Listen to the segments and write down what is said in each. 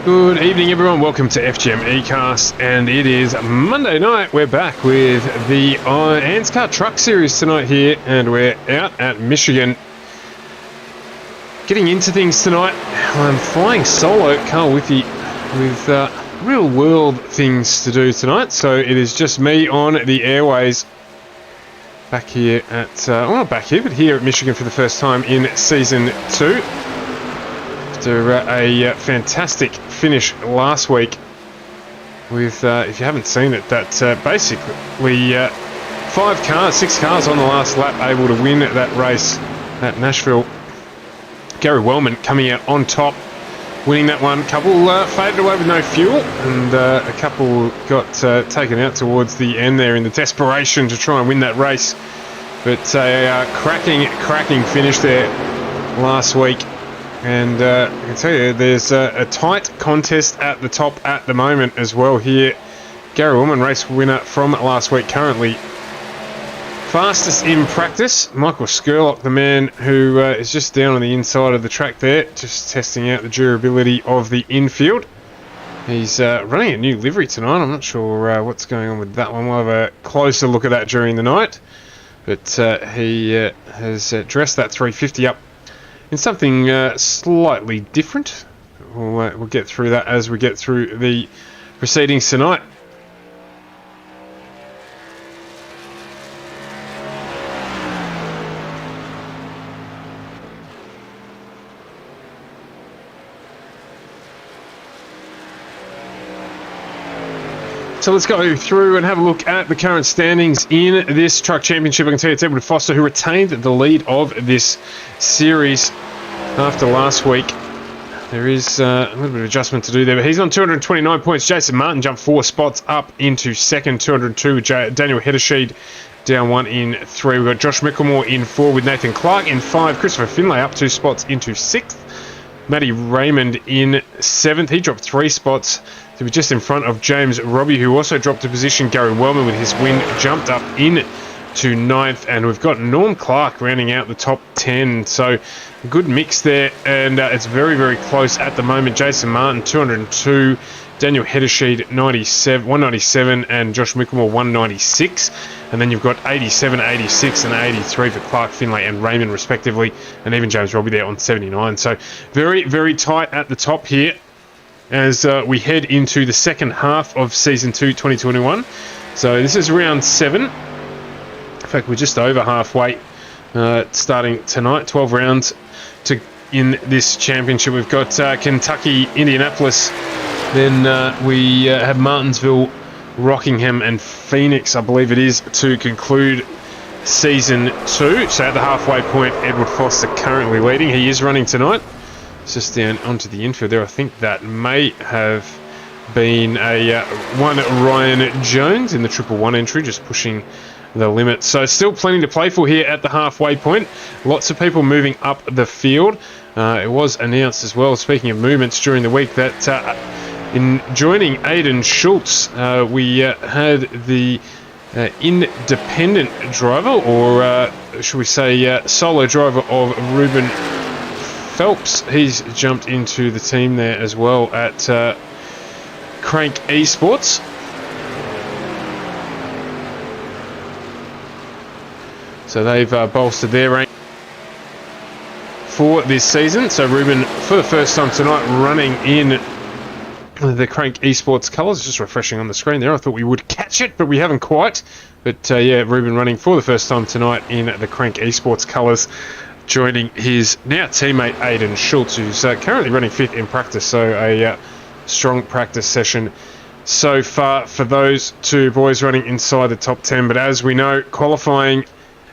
Good evening, everyone. Welcome to FGMeCast, and it is Monday night. We're back with the ANZCAR Truck Series tonight here, and we're out at Michigan. Getting into things tonight, I'm flying solo, Carl Withy, with real-world things to do tonight. So it is just me on the airways back here at, well, not back here, but here at Michigan for the first time in Season 2. After a fantastic finish last week with, if you haven't seen it, that basically 6 cars on the last lap able to win that race at Nashville. Gary Wellman coming out on top, winning that one. Couple faded away with no fuel, and a couple got taken out towards the end there in the desperation to try and win that race. But a cracking finish there last week. And I can tell you, there's a tight contest at the top at the moment as well here. Gary Wellman, race winner from last week, currently fastest in practice. Michael Skurlock, the man who is just down on the inside of the track there, just testing out the durability of the infield. He's running a new livery tonight. I'm not sure what's going on with that one. We'll have a closer look at that during the night. But he has dressed that 350 up in something slightly different. We'll get through that as we get through the proceedings tonight. So let's go through and have a look at the current standings in this Truck Championship. I can tell you it's Edward Foster who retained the lead of this series after last week. There is a little bit of adjustment to do there, but he's on 229 points. Jason Martin jumped 4 spots up into second, 202 with Daniel Hedersheed down 1 in 3. We've got Josh Mickelmore in 4 with Nathan Clark in 5. Christopher Finlay up 2 spots into 6th. Matty Raymond in 7th. He dropped 3 spots to be just in front of James Robbie, who also dropped a position. Gary Wellman with his win jumped up in to 9th, and we've got Norm Clark rounding out the top 10. So good mix there, and it's very, very close at the moment. Jason Martin 202, Daniel Hedersheed 197, and Josh Mickelmore 196. And then you've got 87, 86, and 83 for Clark, Finlay, and Raymond respectively, and even James Robbie there on 79. So very, very tight at the top here as we head into the second half of Season 2 2021. So this is round 7. In fact, we're just over halfway starting tonight. 12 rounds in this championship. We've got Kentucky, Indianapolis, then we have Martinsville, Rockingham, and Phoenix, I believe it is, to conclude Season 2. So at the halfway point, Edward Foster currently leading. He is running tonight. It's just down onto the infield there. I think that may have been a one Ryan Jones in the 111 entry, just pushing the limit. So still plenty to play for here at the halfway point. Lots of people moving up the field. It was announced as well, speaking of movements during the week, that in joining Aidan Schultz, we had the independent driver, or should we say solo driver of Ruben Phelps. He's jumped into the team there as well at Crank Esports. So they've bolstered their rank for this season. So Ruben, for the first time tonight, running in the Crank Esports colours. Just refreshing on the screen there. I thought we would catch it, but we haven't quite. But yeah, Ruben running for the first time tonight in the Crank Esports colours, joining his now teammate Aidan Schultz, who's currently running 5th in practice. So a strong practice session so far for those two boys running inside the top 10. But as we know, qualifying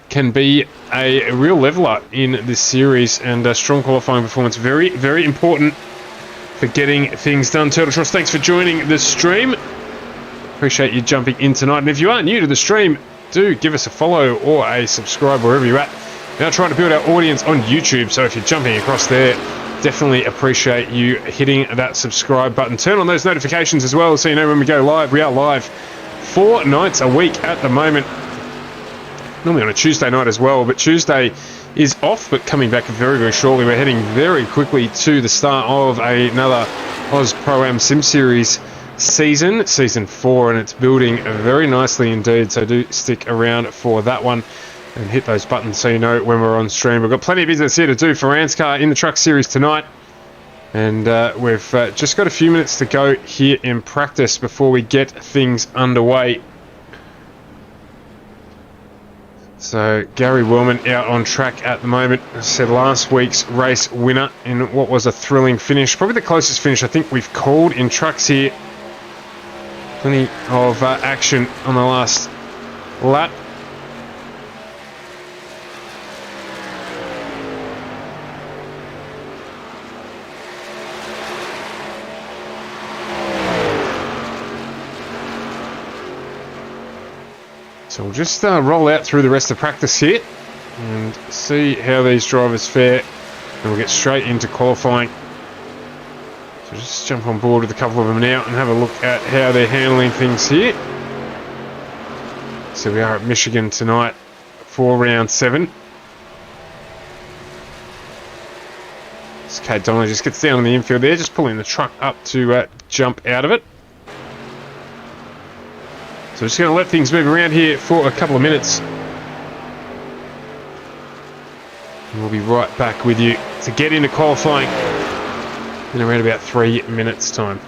can be a real leveler in this series, and a strong qualifying performance very, very important for getting things done. Turtle Tross, thanks for joining the stream. Appreciate you jumping in tonight. And if you are new to the stream, do give us a follow or a subscribe wherever you're at. Now trying to build our audience on YouTube, so if you're jumping across there, definitely appreciate you hitting that subscribe button. Turn on those notifications as well so you know when we go live. We are live 4 nights a week at the moment. Normally on a Tuesday night as well, but Tuesday is off, but coming back very, very shortly. We're heading very quickly to the start of another Oz Pro-Am Sim Series season 4, and it's building very nicely indeed, so do stick around for that one and hit those buttons so you know when we're on stream. We've got plenty of business here to do for ANZCAR in the truck series tonight, and we've just got a few minutes to go here in practice before we get things underway. So Gary Wellman out on track at the moment. As I said, last week's race winner in what was a thrilling finish. Probably the closest finish I think we've called in trucks here. Plenty of action on the last lap. So we'll just roll out through the rest of practice here and see how these drivers fare, and we'll get straight into qualifying. So just jump on board with a couple of them now and have a look at how they're handling things here. So we are at Michigan tonight for round 7. So Kate Donnelly just gets down on the infield there, just pulling the truck up to jump out of it. So we're just going to let things move around here for a couple of minutes. And we'll be right back with you to get into qualifying in around about 3 minutes' time.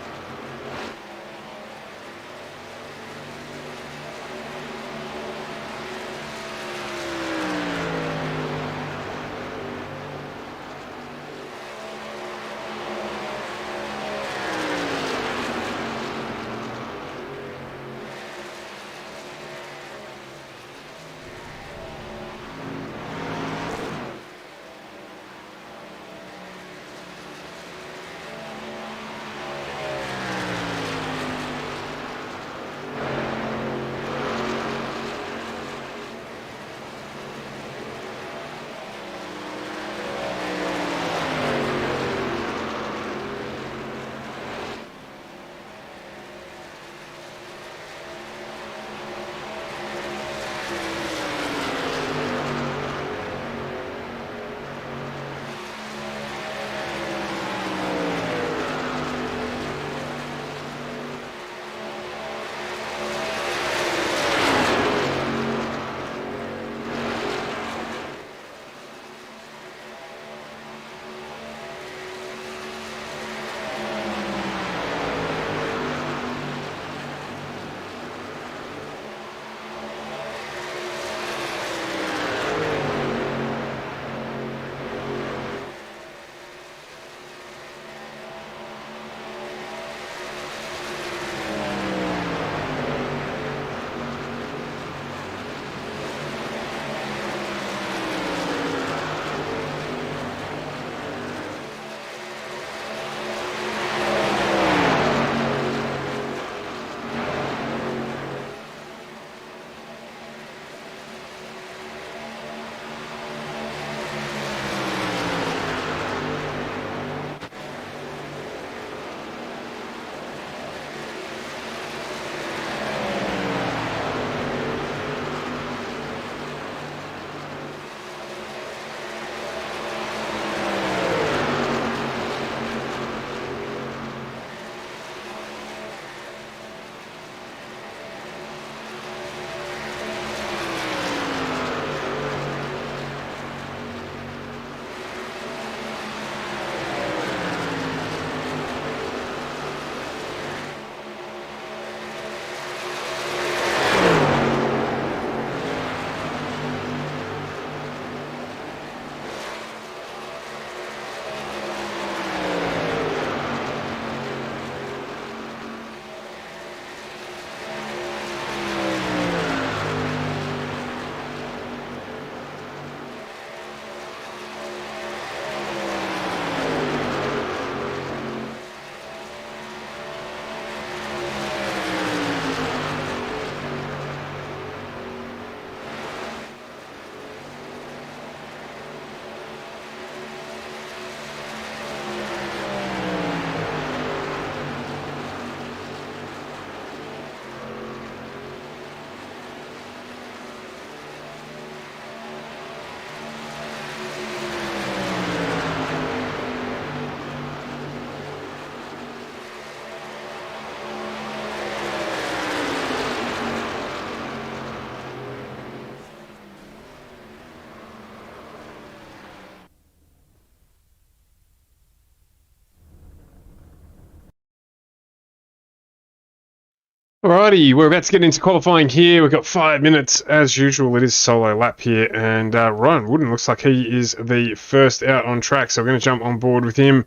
Alrighty, we're about to get into qualifying here. We've got 5 minutes as usual. It is solo lap here, and Ryan Wooden looks like he is the first out on track, so we're going to jump on board with him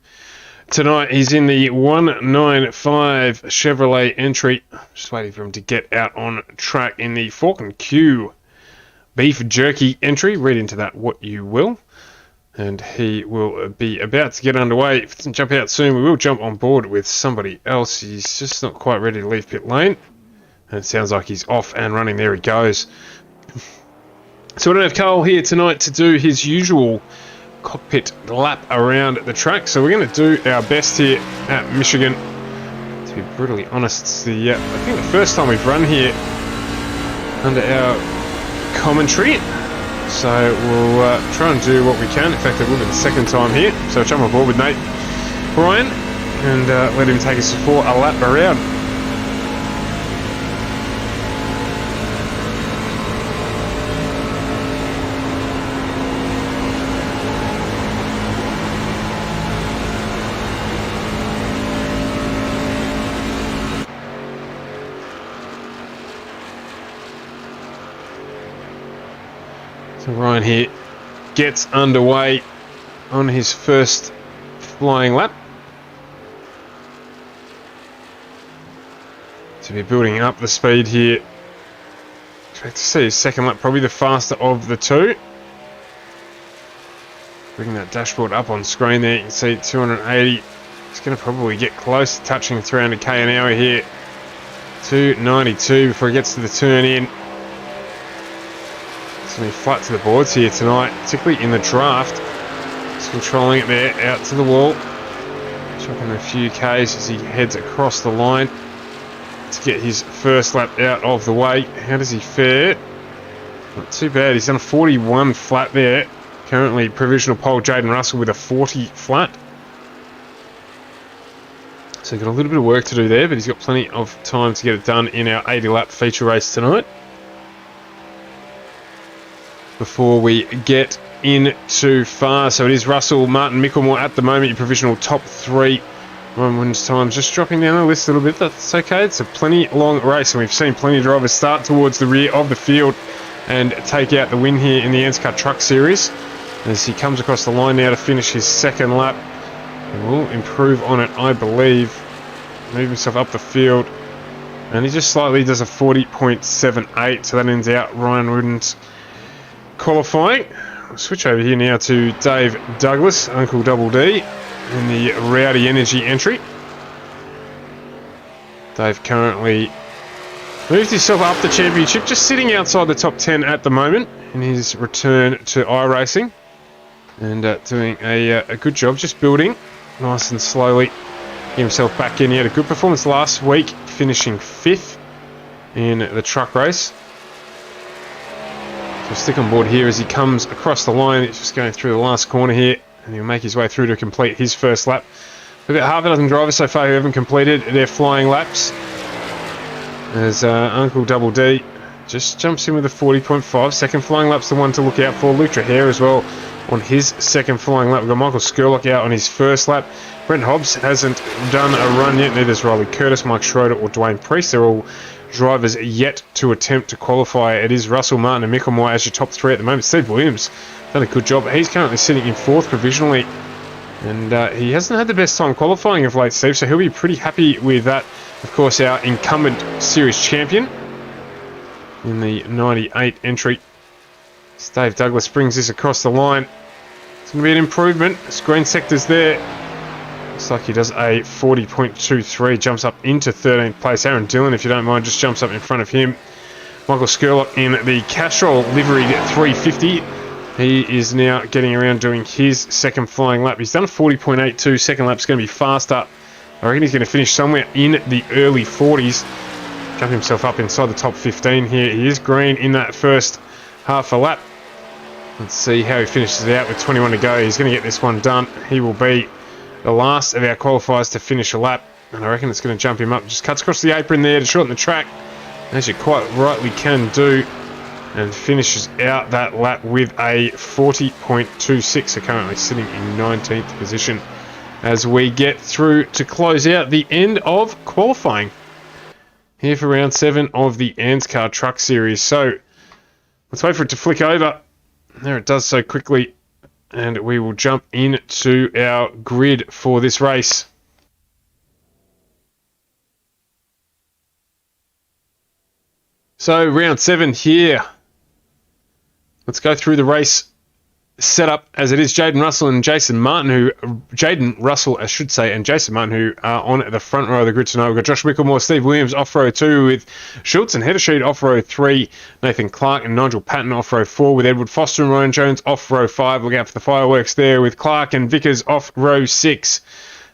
tonight. He's in the 195 Chevrolet entry. Just waiting for him to get out on track in the Fork and Q beef jerky entry. Read into that what you will. And he will be about to get underway. If it doesn't jump out soon, we will jump on board with somebody else. He's just not quite ready to leave pit lane. And it sounds like he's off and running. There he goes. So we don't have Carl here tonight to do his usual cockpit lap around the track. So we're going to do our best here at Michigan. To be brutally honest, it's the, I think the first time we've run here under our commentary. So we'll try and do what we can. In fact, it will be the second time here. So I'll jump on board with Nate Bryan and let him take us for a lap around. So Ryan here gets underway on his first flying lap. To be building up the speed here. Expect to see his second lap, probably the faster of the two. Bringing that dashboard up on screen there, you can see 280. He's going to probably get close to touching 300k an hour here. 292 before he gets to the turn in. Going to be flat to the boards here tonight, particularly in the draft. Just controlling it there, out to the wall. Chopping a few Ks as he heads across the line to get his first lap out of the way. How does he fare? Not too bad. He's done a 41 flat there. Currently provisional pole Jaden Russell with a 40 flat. So got a little bit of work to do there, but he's got plenty of time to get it done in our 80 lap feature race tonight. Before we get in too far. So it is Russell, Martin Mickelmore at the moment, your provisional top three. Ryan Wooden's time just dropping down the list a little bit. That's okay. It's a plenty long race, and we've seen plenty of drivers start towards the rear of the field and take out the win here in the ANZCAR Truck Series. As he comes across the line now to finish his second lap. He will improve on it, I believe. Move himself up the field. And he just slightly does a 40.78, so that ends out Ryan Wooden's qualifying. I'll switch over here now to Dave Douglas, Uncle Double D, in the Rowdy Energy entry. Dave currently moved himself up the championship, just sitting outside the top 10 at the moment in his return to iRacing, and doing a good job, just building nice and slowly, get himself back in. He had a good performance last week, finishing 5th in the truck race. So stick on board here as he comes across the line. It's just going through the last corner here, and he'll make his way through to complete his first lap. We've got half a dozen drivers so far who haven't completed their flying laps. As Uncle Double D just jumps in with a 40.5. Second flying lap's the one to look out for. Luke Trahare as well on his second flying lap. We've got Michael Skurlock out on his first lap. Brent Hobbs hasn't done a run yet. Neither's Riley Curtis, Mike Schroeder or Dwayne Priest. They're all drivers yet to attempt to qualify. It is Russell, Martin and Mickelmore as your top three at the moment. Steve Williams done a good job. He's currently sitting in 4th provisionally, and he hasn't had the best time qualifying of late, Steve, so he'll be pretty happy with that. Of course, our incumbent series champion in the 98 entry. Dave Douglas brings this across the line. It's going to be an improvement. Screen sector's there. Looks like he does a 40.23, jumps up into 13th place. Aaron Dillon, if you don't mind, just jumps up in front of him. Michael Skurlock in the Castrol liveried 350. He is now getting around doing his second flying lap. He's done a 40.82. Second lap's going to be faster. I reckon he's going to finish somewhere in the early 40s. Jump himself up inside the top 15 here. He is green in that first half a lap. Let's see how he finishes it out with 21 to go. He's going to get this one done. He will be the last of our qualifiers to finish a lap, and I reckon it's going to jump him up. Just cuts across the apron there to shorten the track, as you quite rightly can do, and finishes out that lap with a 40.26. So currently sitting in 19th position as we get through to close out the end of qualifying here for round 7 of the ANZCAR Truck Series. So let's wait for it to flick over. There it does so quickly. And we will jump into our grid for this race. So round 7 here. Let's go through the race setup as it is. Jaden Russell, and Jason Martin, and Jason Martin, who are on the front row of the grid tonight. We've got Josh Micklemore, Steve Williams off row 2 with Schultz and Hedersheet off row 3, Nathan Clark and Nigel Patton off row 4 with Edward Foster and Ryan Jones off row 5. Look out for the fireworks there with Clark and Vickers off row 6.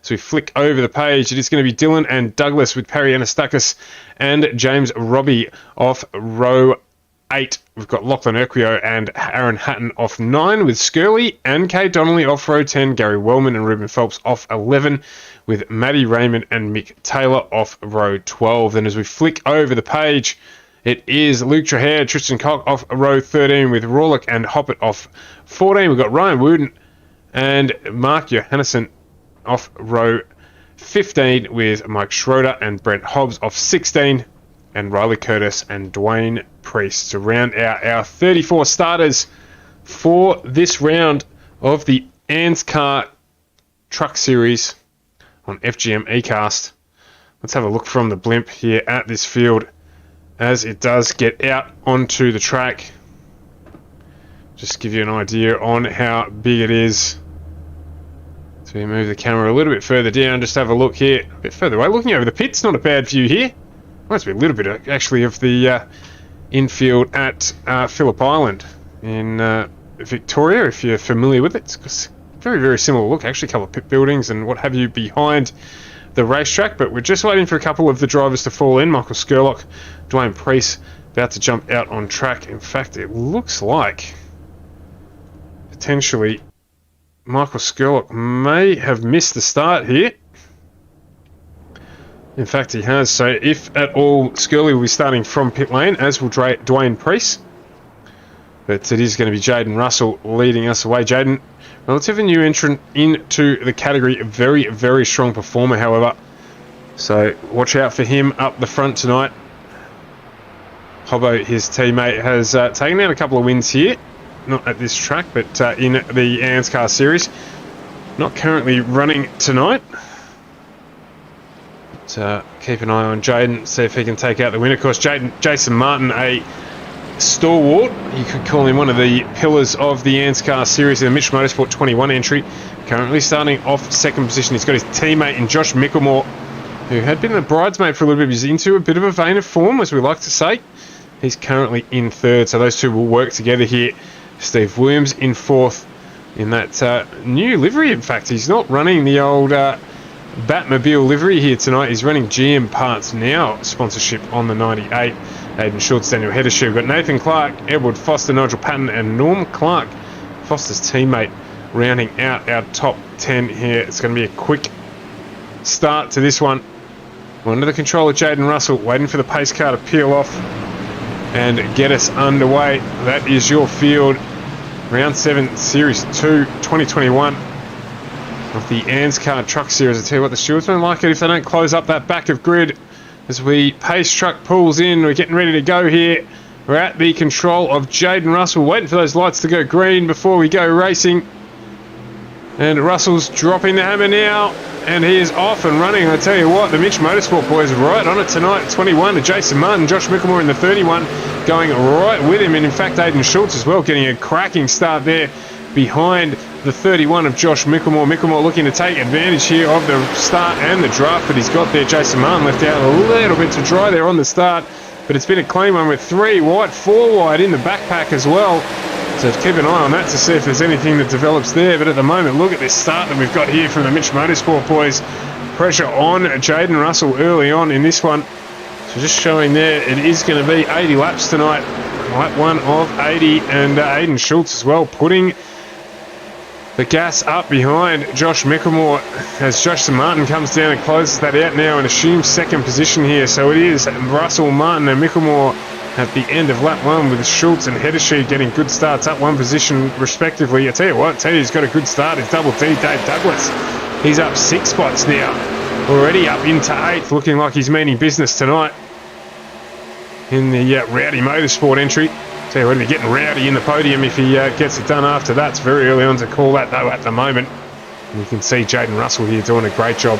So we flick over the page. It is going to be Dylan and Douglas with Perry Anastakis and James Robbie off row 8. We've got Lachlan Urquio and Aaron Hatton off 9 with Skirley and Kate Donnelly off row 10. Gary Wellman and Ruben Phelps off 11 with Maddie Raymond and Mick Taylor off row 12. Then as we flick over the page, it is Luke Trahere, Tristan Koch off row 13 with Rawlick and Hoppett off 14. We've got Ryan Wooden and Mark Johannesson off row 15 with Mike Schroeder and Brent Hobbs off 16. And Riley Curtis and Dwayne Priest to round out our 34 starters for this round of the ANZCAR Truck Series on FGMeCast. Let's have a look from the blimp here at this field as it does get out onto the track. Just give you an idea on how big it is. So we move the camera a little bit further down, just have a look here, a bit further away. Looking over the pits, not a bad view here. Reminds me a little bit, actually, of the infield at Phillip Island in Victoria, if you're familiar with it. It's a very, very similar look, actually, a couple of pit buildings and what have you behind the racetrack. But we're just waiting for a couple of the drivers to fall in. Michael Skurlock, Dwayne Priest, about to jump out on track. In fact, it looks like potentially Michael Skurlock may have missed the start here. In fact, he has. So if at all, Skirley will be starting from pit lane, as will Dwayne Priest. But it is going to be Jaden Russell leading us away. Jaden, relatively new entrant into the category. A very, very strong performer, however. So watch out for him up the front tonight. Hobbo, his teammate, has taken out a couple of wins here. Not at this track, but in the ANZCAR series. Not currently running tonight. Keep an eye on Jaden, see if he can take out the win. Of course, Jason Martin, a stalwart. You could call him one of the pillars of the ANZCAR series in the Mitch Motorsport 21 entry. Currently starting off second position. He's got his teammate in Josh Micklemore, who had been a bridesmaid for a little bit. He's into a bit of a vein of form, as we like to say. He's currently in third, so those two will work together here. Steve Williams in fourth in that new livery. In fact, he's not running the old Batmobile livery here tonight. He's running GM Parts Now sponsorship on the 98. Aidan Schultz, Daniel Hedersheet. We've got Nathan Clark, Edward Foster, Nigel Patton and Norm Clark, Foster's teammate, rounding out our top 10 here. It's going to be a quick start to this one. We're under the control of Jaden Russell, waiting for the pace car to peel off and get us underway. That is your field. Round 7, Series 2, 2021. Of the ANZCAR Truck Series. I tell you what, the stewards won't like it if they don't close up that back of grid. As we pace truck pulls in, we're getting ready to go here. We're at the control of Jaden Russell, waiting for those lights to go green before we go racing. And Russell's dropping the hammer now, and he is off and running. I tell you what, the Mitch Motorsport boys are right on it tonight. 21 to Jason Martin, Josh Micklemore in the 31, going right with him. And in fact, Aidan Schultz as well, getting a cracking start there behind the 31 of Josh Micklemore. Micklemore looking to take advantage here of the start and the draft that he's got there. Jason Martin left out a little bit to dry there on the start, but it's been a clean one with 3 wide, 4 wide in the backpack as well. So keep an eye on that to see if there's anything that develops there. But at the moment, look at this start that we've got here from the Mitch Motorsport boys. Pressure on Jaden Russell early on in this one. So just showing there, it is going to be 80 laps tonight. Lap 1 of 80, and Aidan Schultz as well putting the gas up behind Josh Micklemore as Josh Martin comes down and closes that out now and assumes second position here. So it is Russell, Martin and Micklemore at the end of lap 1 with Schultz and Hedersheet getting good starts up one position respectively. I tell you what, Teddy's got a good start. It's Double T, Dave Douglas. He's up 6 spots now. Already up into 8th, looking like he's meaning business tonight. in the Rowdy Motorsport entry. Tell you what, he'll be getting rowdy in the podium if he gets it done after that. It's very early on to call that, though, at the moment. And you can see Jaden Russell here doing a great job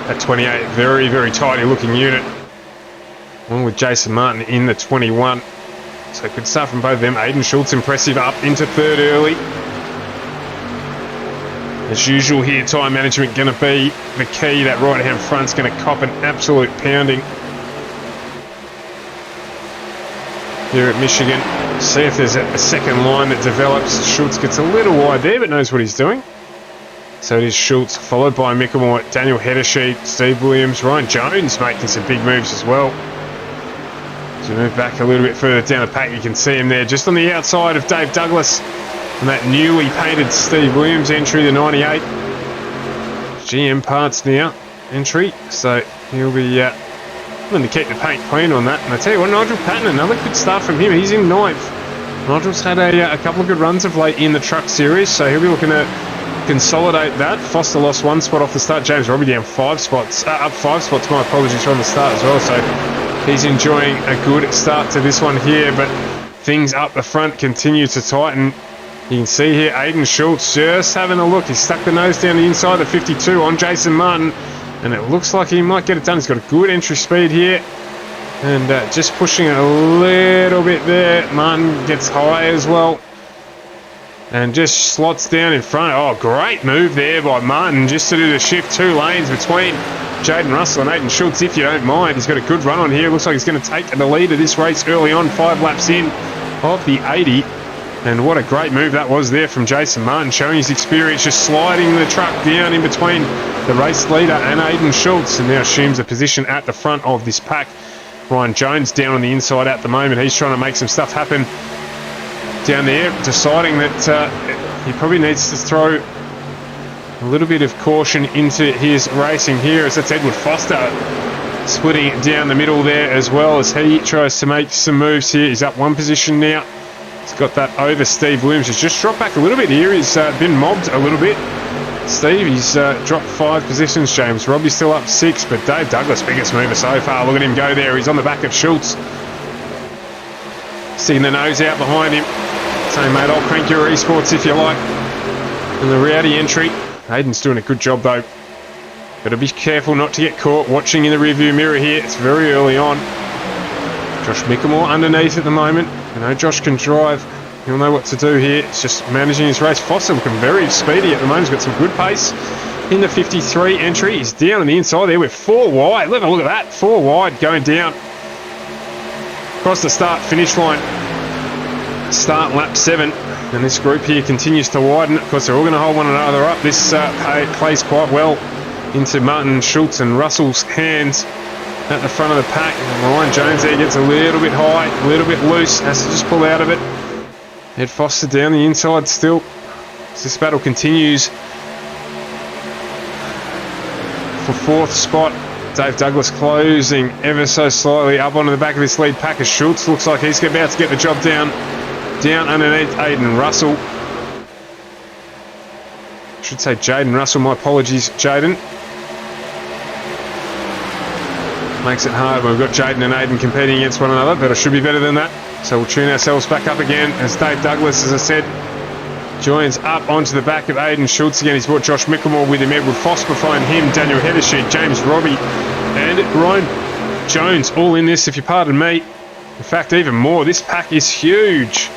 at 28. Very, very tidy looking unit. Along with Jason Martin in the 21. So good stuff from both of them. Aiden Schultz impressive up into third early. As usual here, time management going to be the key. That right-hand front's going to cop an absolute pounding here at Michigan. See if there's a second line that develops. Schultz gets a little wide there, but knows what he's doing. So it is Schultz, followed by Mickelmore, Daniel Hedersheet, Steve Williams, Ryan Jones making some big moves as well. So move back a little bit further down the pack, you can see him there just on the outside of Dave Douglas. And that newly painted Steve Williams entry, the 98. GM Parts now entry, so he'll be going to keep the paint clean on that. And I tell you what, Nigel Patton, another good start from him. He's in 9th. Nigel's had a couple of good runs of late in the truck series, so he'll be looking to consolidate that. Foster lost 1 spot off the start. James Robbie down 5 spots, up 5 spots, my apologies, from the start as well. So he's enjoying a good start to this one here, but things up the front continue to tighten. You can see here Aiden Schultz just having a look. He's stuck the nose down the inside, the 52 on Jason Martin, and it looks like he might get it done. He's got a good entry speed here, and just pushing a little bit there. Martin gets high as well and just slots down in front. Oh, great move there by Martin just to do the shift 2 lanes between Jaden Russell and Aiden Schultz, if you don't mind. He's got a good run on here. Looks like he's going to take the lead of this race early on, 5 laps in of the 80. And what a great move that was there from Jason Martin, showing his experience, just sliding the truck down in between the race leader and Aiden Schultz, and now assumes a position at the front of this pack. Ryan Jones down on the inside at the moment. He's trying to make some stuff happen down there, deciding that he probably needs to throw a little bit of caution into his racing here, as that's Edward Foster splitting down the middle there as well as he tries to make some moves here. He's up 1 position now. He's got that over Steve Williams. He's just dropped back a little bit here. He's been mobbed a little bit. Steve, he's dropped 5 positions. James Robbie's still up 6, but Dave Douglas, biggest mover so far. Look at him go there. He's on the back of Schultz. Sticking the nose out behind him. Saying, mate, I'll crank your esports if you like. And the Rowdy entry. Hayden's doing a good job, though. Got to be careful not to get caught watching in the rearview mirror here. It's very early on. Josh Mickelmore underneath at the moment. You know, Josh can drive. He'll know what to do here. It's just managing his race. Foster looking very speedy at the moment. He's got some good pace in the 53 entry. He's down on the inside there with 4 wide. Let me look at that. 4 wide going down across the start-finish line. Start lap 7. And this group here continues to widen. Of course, they're all going to hold one another up. This plays quite well into Martin, Schultz and Russell's hands at the front of the pack. And Ryan Jones there gets a little bit high, a little bit loose, has to just pull out of it. Ed Foster down the inside still. As this battle continues for 4th spot. Dave Douglas closing ever so slightly up onto the back of this lead pack as Schultz looks like he's about to get the job down underneath Aiden Russell. I should say Jaden Russell, my apologies, Jaden. Makes it hard when we've got Jaden and Aiden competing against one another, but it should be better than that. So we'll tune ourselves back up again as Dave Douglas, as I said, joins up onto the back of Aiden Schultz again. He's brought Josh Mickelmore with him, Edward Foster behind him, Daniel Hedersheet, James Robbie and Ryan Jones all in this, if you pardon me. In fact, even more. This pack is huge.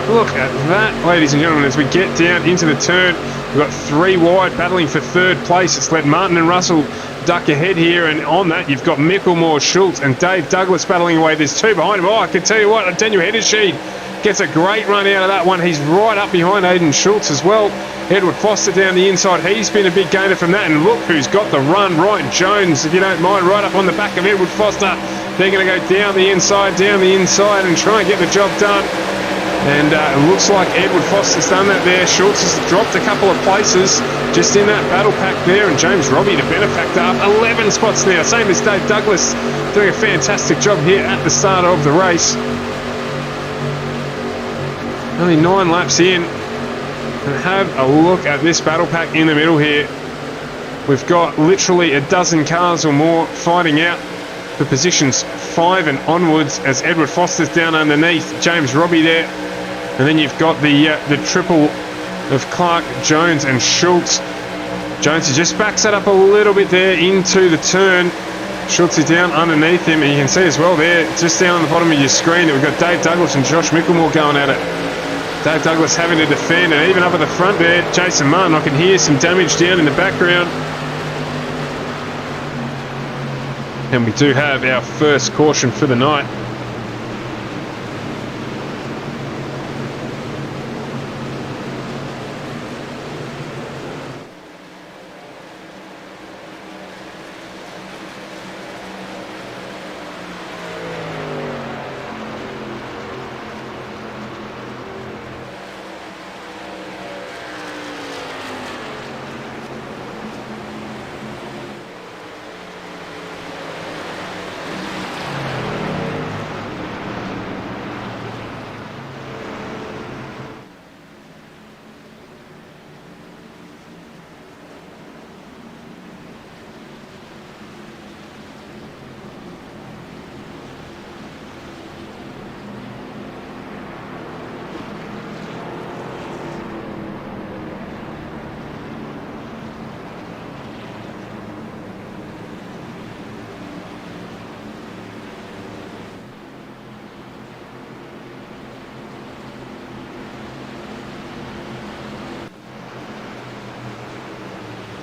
Look at that, ladies and gentlemen, as we get down into the turn. We've got 3 wide battling for 3rd place. It's let Martin and Russell duck ahead here, and on that you've got Mickelmore, Schultz and Dave Douglas battling away. There's 2 behind him. Oh, I can tell you what, Daniel Hedersheet gets a great run out of that one. He's right up behind Aiden Schultz as well. Edward Foster down the inside. He's been a big gainer from that, and look who's got the run. Ryan Jones, if you don't mind, right up on the back of Edward Foster. They're going to go down the inside and try and get the job done. And it looks like Edward Foster's done that there. Schultz has dropped a couple of places just in that battle pack there. And James Robbie, the benefactor, up 11 spots now. Same as Dave Douglas, doing a fantastic job here at the start of the race. Only 9 laps in. And have a look at this battle pack in the middle here. We've got literally a dozen cars or more fighting out for positions 5 and onwards as Edward Foster's down underneath James Robbie there. And then you've got the triple of Clark, Jones and Schultz. Jones just backs that up a little bit there into the turn. Schultz is down underneath him, and you can see as well there, just down on the bottom of your screen, that we've got Dave Douglas and Josh Mickelmore going at it. Dave Douglas having to defend, and even up at the front there, Jason Martin, I can hear some damage down in the background. And we do have our first caution for the night.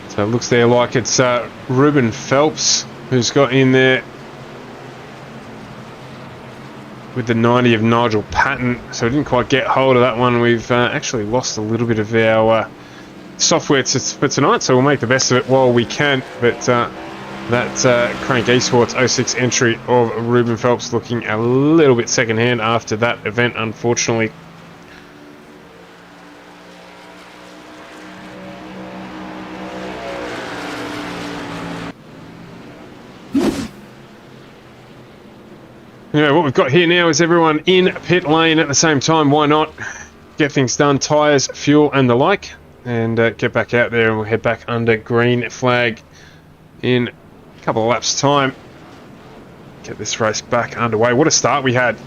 So it looks there like it's Ruben Phelps who's got in there with the 90 of Nigel Patton. So we didn't quite get hold of that one. We've actually lost a little bit of our software for tonight, so we'll make the best of it while we can. But that Crank Esports 06 entry of Ruben Phelps looking a little bit second-hand after that event, unfortunately. Anyway, what we've got here now is everyone in pit lane at the same time. Why not? Get things done, tyres, fuel and the like, and get back out there, and we'll head back under green flag in a couple of laps time. Get this race back underway. What a start we had.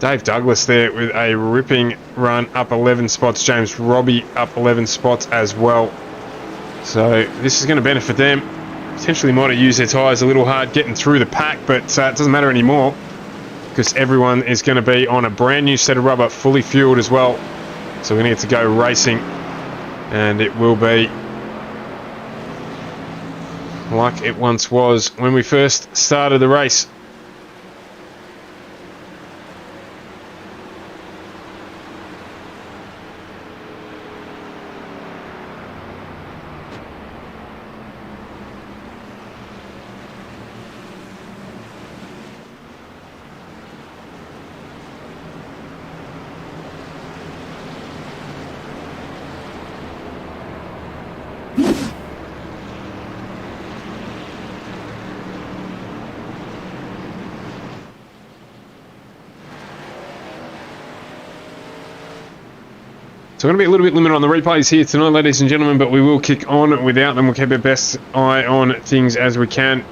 Dave Douglas there with a ripping run, up 11 spots. James Robbie up 11 spots as well. So this is going to benefit them. Potentially might have used their tyres a little hard getting through the pack, but it doesn't matter anymore because everyone is going to be on a brand new set of rubber, fully fueled as well. So we need to go racing, and it will be like it once was when we first started the race. So we're going to be a little bit limited on the replays here tonight, ladies and gentlemen, but we will kick on without them. We'll keep our best eye on things as we can.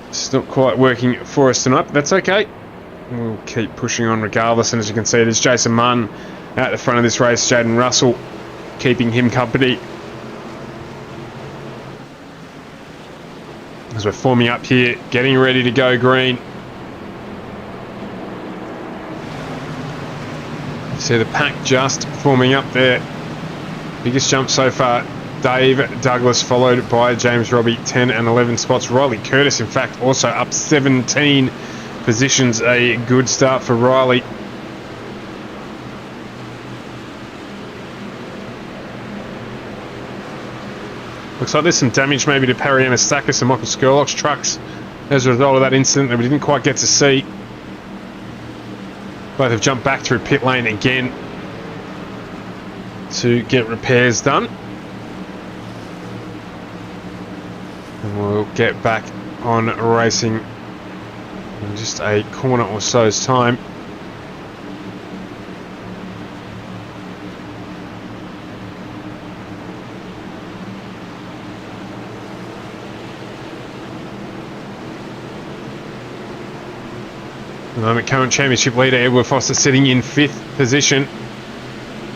It's not quite working for us tonight, but that's okay. We'll keep pushing on regardless, and as you can see, it is Jason Munn at the front of this race, Jaden Russell keeping him company. As we're forming up here, getting ready to go green. See the pack just forming up there. Biggest jump so far, Dave Douglas, followed by James Robbie, 10 and 11 spots. Riley Curtis, in fact, also up 17 positions. A good start for Riley. Looks like there's some damage maybe to Perry Anastakis and Michael Skurlock's trucks as a result of that incident that we didn't quite get to see. Both have jumped back through pit lane again to get repairs done. And we'll get back on racing in just a corner or so's time. the moment, current championship leader Edward Foster sitting in 5th position.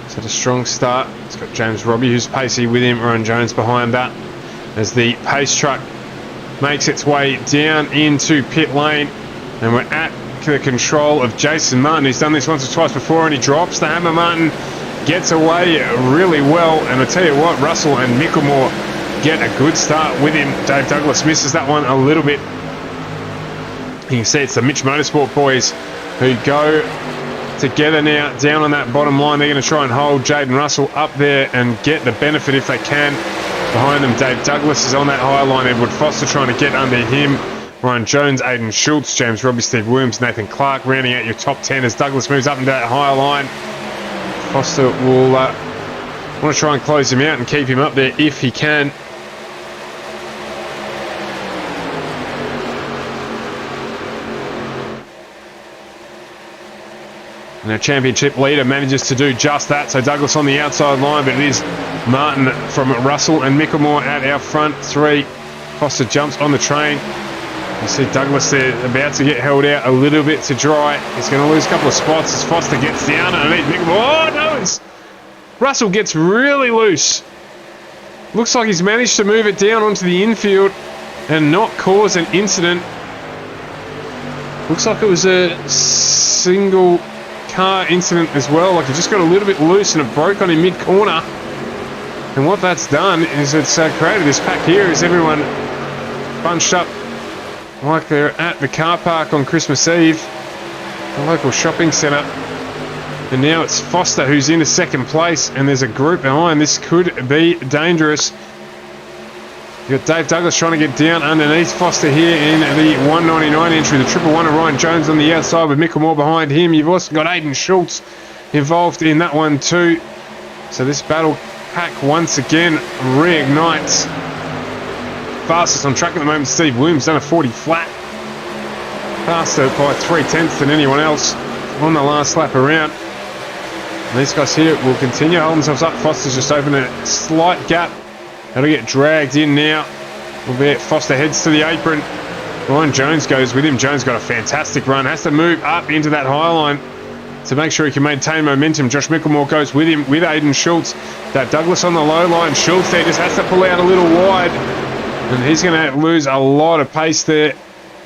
He's had a strong start. He's got James Robbie, who's pacey with him. Ryan Jones behind that as the pace truck makes its way down into pit lane. And we're at the control of Jason Martin, who's done this once or twice before, and he drops the hammer. Martin gets away really well, and I tell you what, Russell and Mickelmore get a good start with him. Dave Douglas misses that one a little bit. You can see it's the Mitch Motorsport boys who go together now down on that bottom line. They're going to try and hold Jaden Russell up there and get the benefit if they can. Behind them, Dave Douglas is on that high line. Edward Foster trying to get under him. Ryan Jones, Aidan Schultz, James Robbie, Steve Williams, Nathan Clark rounding out your top 10 as Douglas moves up into that higher line. Foster will want to try and close him out and keep him up there if he can. And our championship leader manages to do just that. So Douglas on the outside line, but it is Martin from Russell and Mickelmore at our front three. Foster jumps on the train. You see Douglas there about to get held out a little bit to dry. He's going to lose a couple of spots as Foster gets down underneath Mickelmore. Oh no, Russell gets really loose. Looks like he's managed to move it down onto the infield and not cause an incident. Looks like it was a single car incident as well. Like it just got a little bit loose and it broke on him mid-corner. And what that's done is it's created this pack here as everyone bunched up like they're at the car park on Christmas Eve, the local shopping centre. And now it's Foster who's into 2nd place, and there's a group behind. This could be dangerous. You've got Dave Douglas trying to get down underneath Foster here in the 199 entry. The 111 and Ryan Jones on the outside with Mickelmore behind him. You've also got Aidan Schultz involved in that one too. So this battle pack once again reignites. Fastest on track at the moment, Steve Williams, done a 40 flat. Faster by 3/10 than anyone else on the last lap around. And these guys here will continue holding themselves up. Foster's just opened a slight gap. That'll get dragged in now. Albeit Foster heads to the apron. Ryan Jones goes with him. Jones got a fantastic run. Has to move up into that high line to make sure he can maintain momentum. Josh Mickelmore goes with him with Aidan Schultz. That Douglas on the low line. Schultz there just has to pull out a little wide. And he's going to lose a lot of pace there.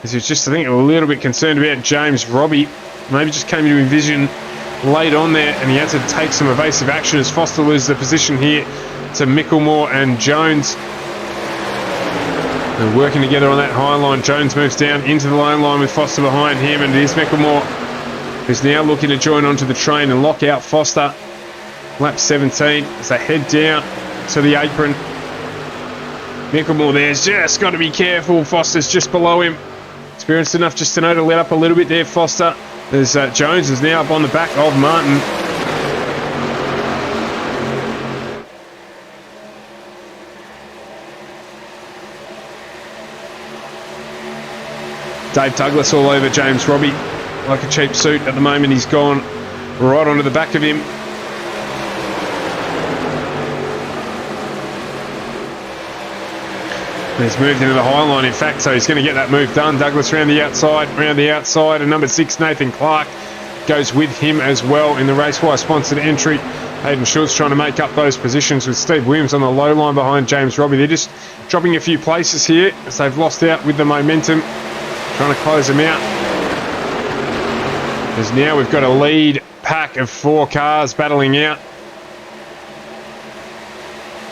As he's just, I think, a little bit concerned about James Robbie. Maybe just came into vision late on there, and he had to take some evasive action as Foster loses the position here to Mickelmore and Jones. They're working together on that high line. Jones moves down into the low line with Foster behind him, and it is Mickelmore who's now looking to join onto the train and lock out Foster. Lap 17 as they head down to the apron. Mickelmore there's just got to be careful. Foster's just below him. Experienced enough just to know to let up a little bit there, Foster. There's Jones is now up on the back of Martin. Dave Douglas all over James Robbie like a cheap suit at the moment. He's gone right onto the back of him. He's moved into the high line, in fact, so he's going to get that move done. Douglas round the outside, and number 6, Nathan Clark, goes with him as well in the Racewire sponsored entry. Aidan Schultz trying to make up those positions with Steve Williams on the low line behind James Robbie. They're just dropping a few places here as they've lost out with the momentum, trying to close them out. As now we've got a lead pack of 4 cars battling out.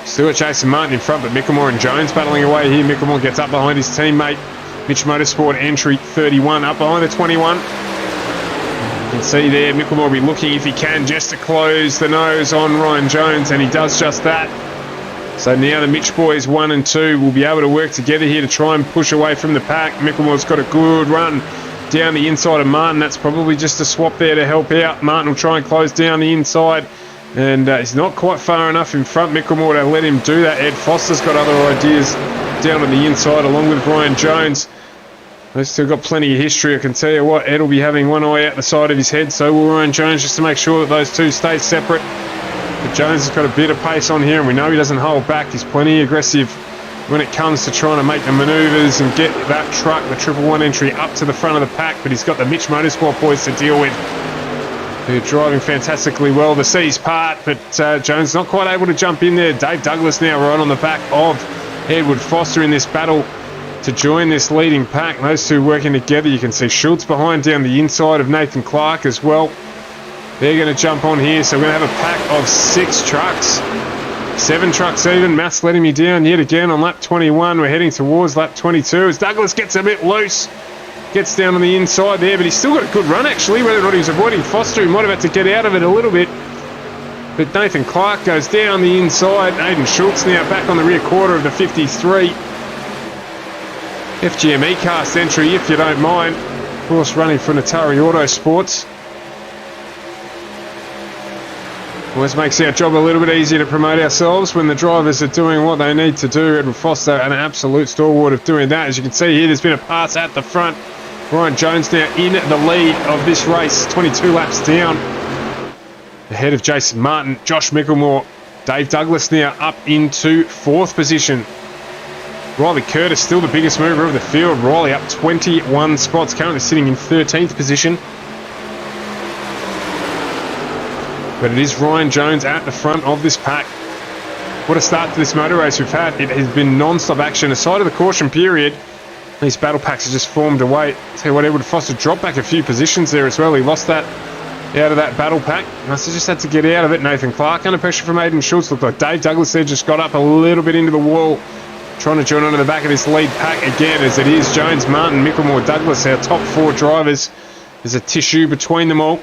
Still got Jason Martin in front, but Mickelmore and Jones battling away here. Mickelmore gets up behind his teammate, Mitch Motorsport, entry 31, up behind the 21. You can see there, Mickelmore will be looking if he can just to close the nose on Ryan Jones, and he does just that. So now the Mitch boys 1 and 2 will be able to work together here to try and push away from the pack. Mickelmore's got a good run down the inside of Martin. That's probably just a swap there to help out. Martin will try and close down the inside. And he's not quite far enough in front, Mickelmore, to let him do that. Ed Foster's got other ideas down on the inside along with Ryan Jones. They've still got plenty of history. I can tell you what, Ed will be having one eye out the side of his head, so will Ryan Jones, just to make sure that those two stay separate. But Jones has got a bit of pace on here, and we know he doesn't hold back. He's plenty aggressive when it comes to trying to make the manoeuvres and get that truck, the 111 entry, up to the front of the pack. But he's got the Mitch Motorsport boys to deal with, who are driving fantastically well. The seas part, but Jones not quite able to jump in there. Dave Douglas now right on the back of Edward Foster in this battle to join this leading pack. Those two working together. You can see Schultz behind down the inside of Nathan Clark as well. They're going to jump on here, so we're going to have a pack of 6 trucks. 7 trucks even. Matt's letting me down yet again on lap 21. We're heading towards lap 22 as Douglas gets a bit loose. Gets down on the inside there, but he's still got a good run actually. Whether or not he was avoiding Foster, he might have had to get out of it a little bit. But Nathan Clark goes down the inside. Aidan Schultz now back on the rear quarter of the 53. FGMeCast entry, if you don't mind. Of course, running for Natari Autosports. Always makes our job a little bit easier to promote ourselves when the drivers are doing what they need to do. Edward Foster, an absolute stalwart of doing that. As you can see here, there's been a pass at the front. Ryan Jones now in the lead of this race, 22 laps down. Ahead of Jason Martin, Josh Mickelmore, Dave Douglas now up into 4th position. Riley Curtis still the biggest mover of the field. Riley up 21 spots, currently sitting in 13th position. But it is Ryan Jones at the front of this pack. What a start to this motor race we've had. It has been non-stop action. Aside of the caution period, these battle packs have just formed away. Tell you what, Edward Foster dropped back a few positions there as well. He lost that out of that battle pack. Must have just had to get out of it. Nathan Clark under pressure from Aidan Schultz. Looked like Dave Douglas there just got up a little bit into the wall, trying to join onto the back of this lead pack again, as it is Jones, Martin, Mickelmore, Douglas, our top 4 drivers. There's a tissue between them all.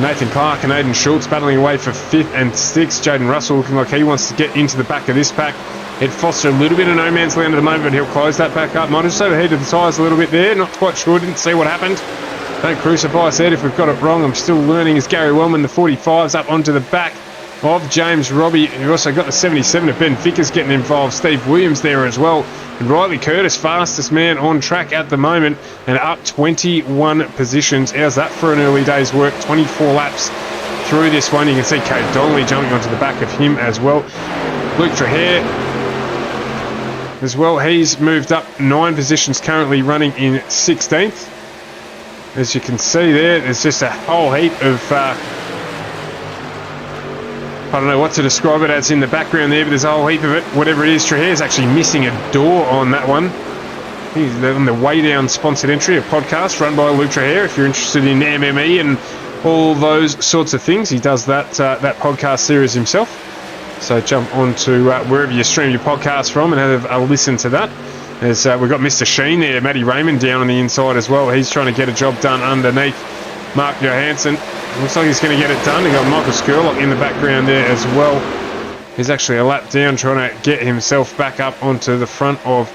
Nathan Clark and Aidan Schultz battling away for 5th and 6th. Jaden Russell looking like he wants to get into the back of this pack. Ed Foster a little bit of no man's land at the moment, but he'll close that back up. Might have just overheated the tyres a little bit there. Not quite sure. Didn't see what happened. Don't crucify us, Ed, if we've got it wrong. I'm still learning. As Gary Wellman, the 45's up onto the back of James Robbie. We've also got the 77 of Ben Vickers getting involved. Steve Williams there as well. And Riley Curtis, fastest man on track at the moment, and up 21 positions. How's that for an early day's work? 24 laps through this one. You can see Kate Donnelly jumping onto the back of him as well. Luke Trahere as well. He's moved up 9 positions, currently running in 16th. As you can see there's just a whole heap of... I don't know what to describe it as in the background there, but there's a whole heap of it. Whatever it is, Trahere's actually missing a door on that one. He's on the Way Down sponsored entry, a podcast run by Luke Trahere. If you're interested in MME and all those sorts of things, he does that podcast series himself. So jump on to wherever you stream your podcast from and have a listen to that. As we've got Mr. Sheen there, Matty Raymond down on the inside as well. He's trying to get a job done underneath Mark Johansson. Looks like he's going to get it done. We've got Michael Skurlock in the background there as well. He's actually a lap down, trying to get himself back up onto the front of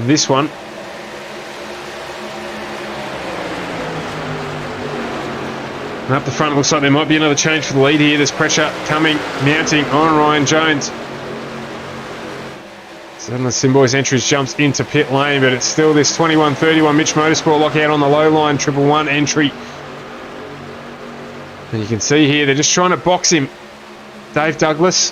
this one. And up the front, it looks like there might be another change for the lead here. There's pressure coming, mounting on Ryan Jones. Suddenly Simboy's entries jumps into pit lane, but it's still this 21-31 Mitch Motorsport lockout on the low line, 111 entry. And you can see here, they're just trying to box him. Dave Douglas,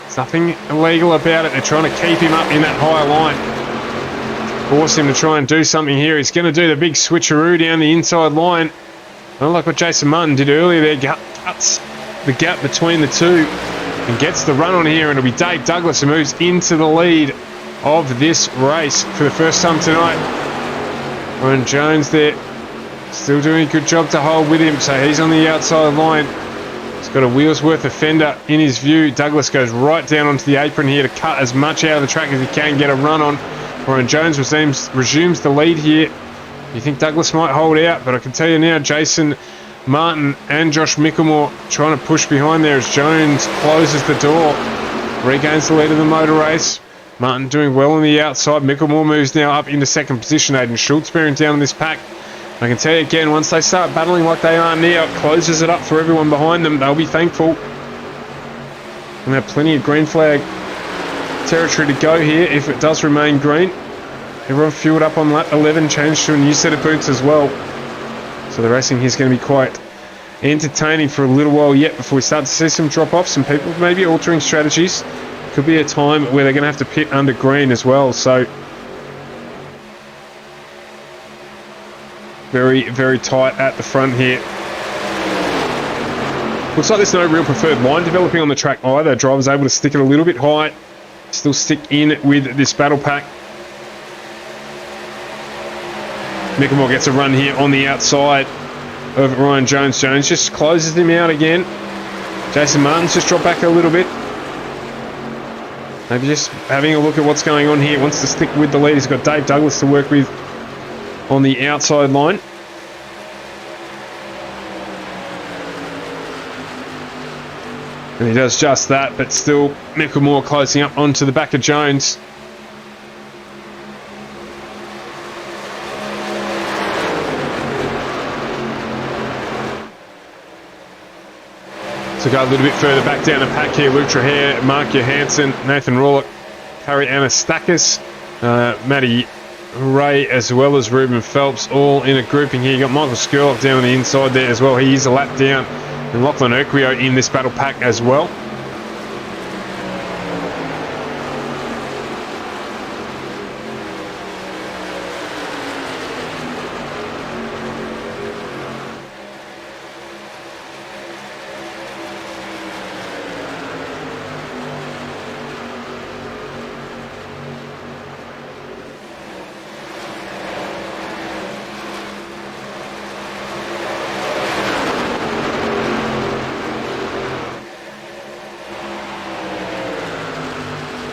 there's nothing illegal about it. They're trying to keep him up in that high line. Force him to try and do something here. He's going to do the big switcheroo down the inside line. Not like what Jason Martin did earlier there. Cuts the gap between the two and gets the run on here. And it'll be Dave Douglas who moves into the lead of this race for the first time tonight. Ryan Jones there. Still doing a good job to hold with him, so he's on the outside line. He's got a wheel's worth of fender in his view. Douglas goes right down onto the apron here to cut as much out of the track as he can, get a run on. Ryan Jones resumes the lead here. You think Douglas might hold out, but I can tell you now, Jason Martin and Josh Mickelmore trying to push behind there as Jones closes the door. Regains the lead of the motor race. Martin doing well on the outside. Mickelmore moves now up into 2nd position. Aidan Schultz bearing down on this pack. I can tell you again, once they start battling like they are now, it closes it up for everyone behind them. They'll be thankful. And have plenty of green flag territory to go here if it does remain green. Everyone fueled up on lap 11, changed to a new set of boots as well. So the racing here is going to be quite entertaining for a little while yet before we start to see some drop-offs and people maybe altering strategies. Could be a time where they're going to have to pit under green as well. So very, very tight at the front here. Looks like there's no real preferred line developing on the track either. Driver's able to stick it a little bit high, still stick in with this battle pack. Mickelmore gets a run here on the outside of Ryan Jones. Jones just closes him out again. Jason Martin's just dropped back a little bit. Maybe just having a look at what's going on here. Wants to stick with the lead. He's got Dave Douglas to work with on the outside line. And he does just that, but still Mickelmore closing up onto the back of Jones. So go a little bit further back down the pack here. Luke Trahere, Mark Johansson, Nathan Rawlett, Harry Anastakis, Matty Ray, as well as Ruben Phelps, all in a grouping here. You got Michael Skurlock down on the inside there as well. He is a lap down. And Lachlan Urquio in this battle pack as well.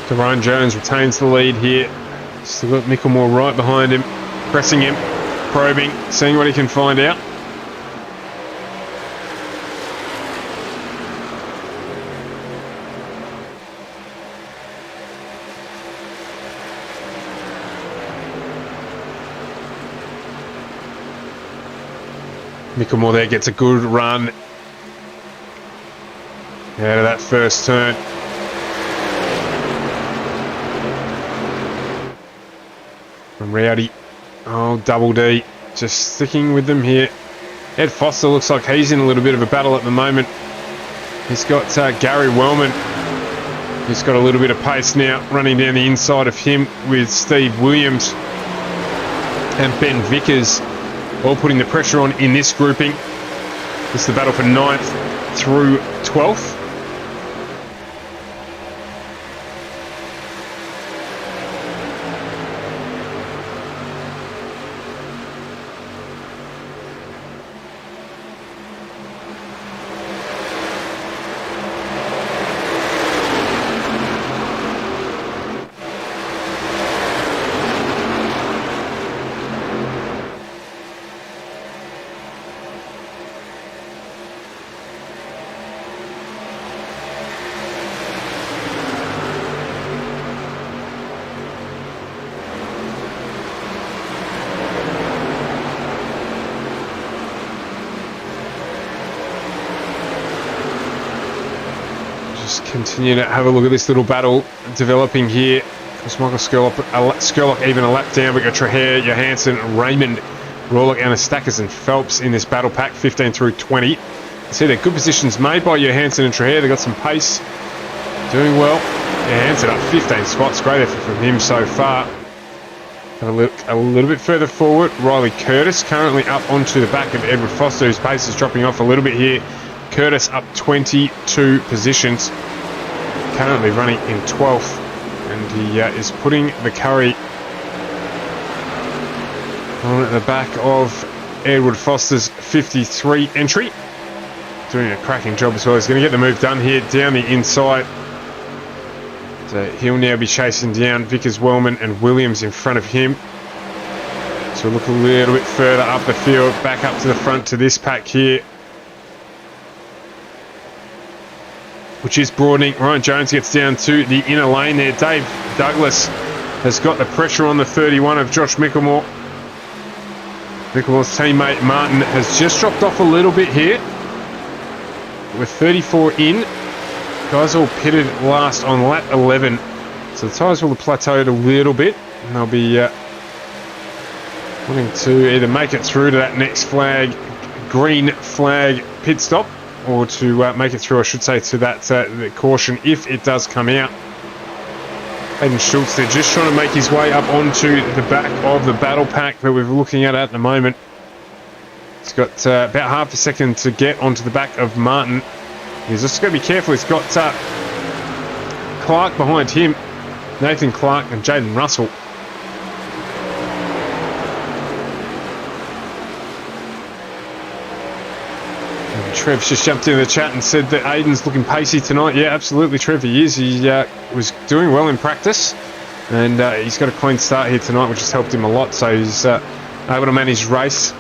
So Ryan Jones retains the lead here. Still got Mickelmore right behind him, pressing him, probing, seeing what he can find out. Mickelmore there gets a good run out of that first turn. From Rowdy. Oh, Double D. Just sticking with them here. Ed Foster looks like he's in a little bit of a battle at the moment. He's got Gary Wellman. He's got a little bit of pace now, running down the inside of him with Steve Williams and Ben Vickers, all putting the pressure on in this grouping. This is the battle for 9th through 12th. Continue to have a look at this little battle developing here. There's Michael Skurlock even a lap down. We've got Trahere, Johansson, Raymond, Rawlett, Anastakis and Phelps in this battle pack, 15 through 20. You see they're good positions made by Johansson and Trahere. They've got some pace. Doing well. Johansson up 15 spots. Great effort from him so far. Have a look a little bit further forward. Riley Curtis currently up onto the back of Edward Foster, whose pace is dropping off a little bit here. Curtis up 22 positions. Currently running in 12th, and he is putting the curry on at the back of Edward Foster's 53 entry. Doing a cracking job as well. He's going to get the move done here down the inside. So he'll now be chasing down Vickers, Wellman and Williams in front of him. So we'll look a little bit further up the field, back up to the front to this pack here, which is broadening. Ryan Jones gets down to the inner lane there. Dave Douglas has got the pressure on the 31 of Josh Mickelmore. Mickelmore's teammate Martin has just dropped off a little bit here. With 34 in, guys all pitted last on lap 11. So the tyres will have plateaued a little bit, and they'll be wanting to either make it through to that next flag, green flag pit stop, or to make it through, I should say, to that the caution if it does come out. Hayden Schultz, they're just trying to make his way up onto the back of the battle pack that we're looking at the moment. He's got about half a second to get onto the back of Martin. He's just got to be careful. He's got Clark behind him, Nathan Clark and Jaden Russell. And Trev's just jumped into the chat and said that Aiden's looking pacey tonight. Yeah, absolutely, Trev, he is. He was doing well in practice, and he's got a clean start here tonight, which has helped him a lot. So he's able to manage race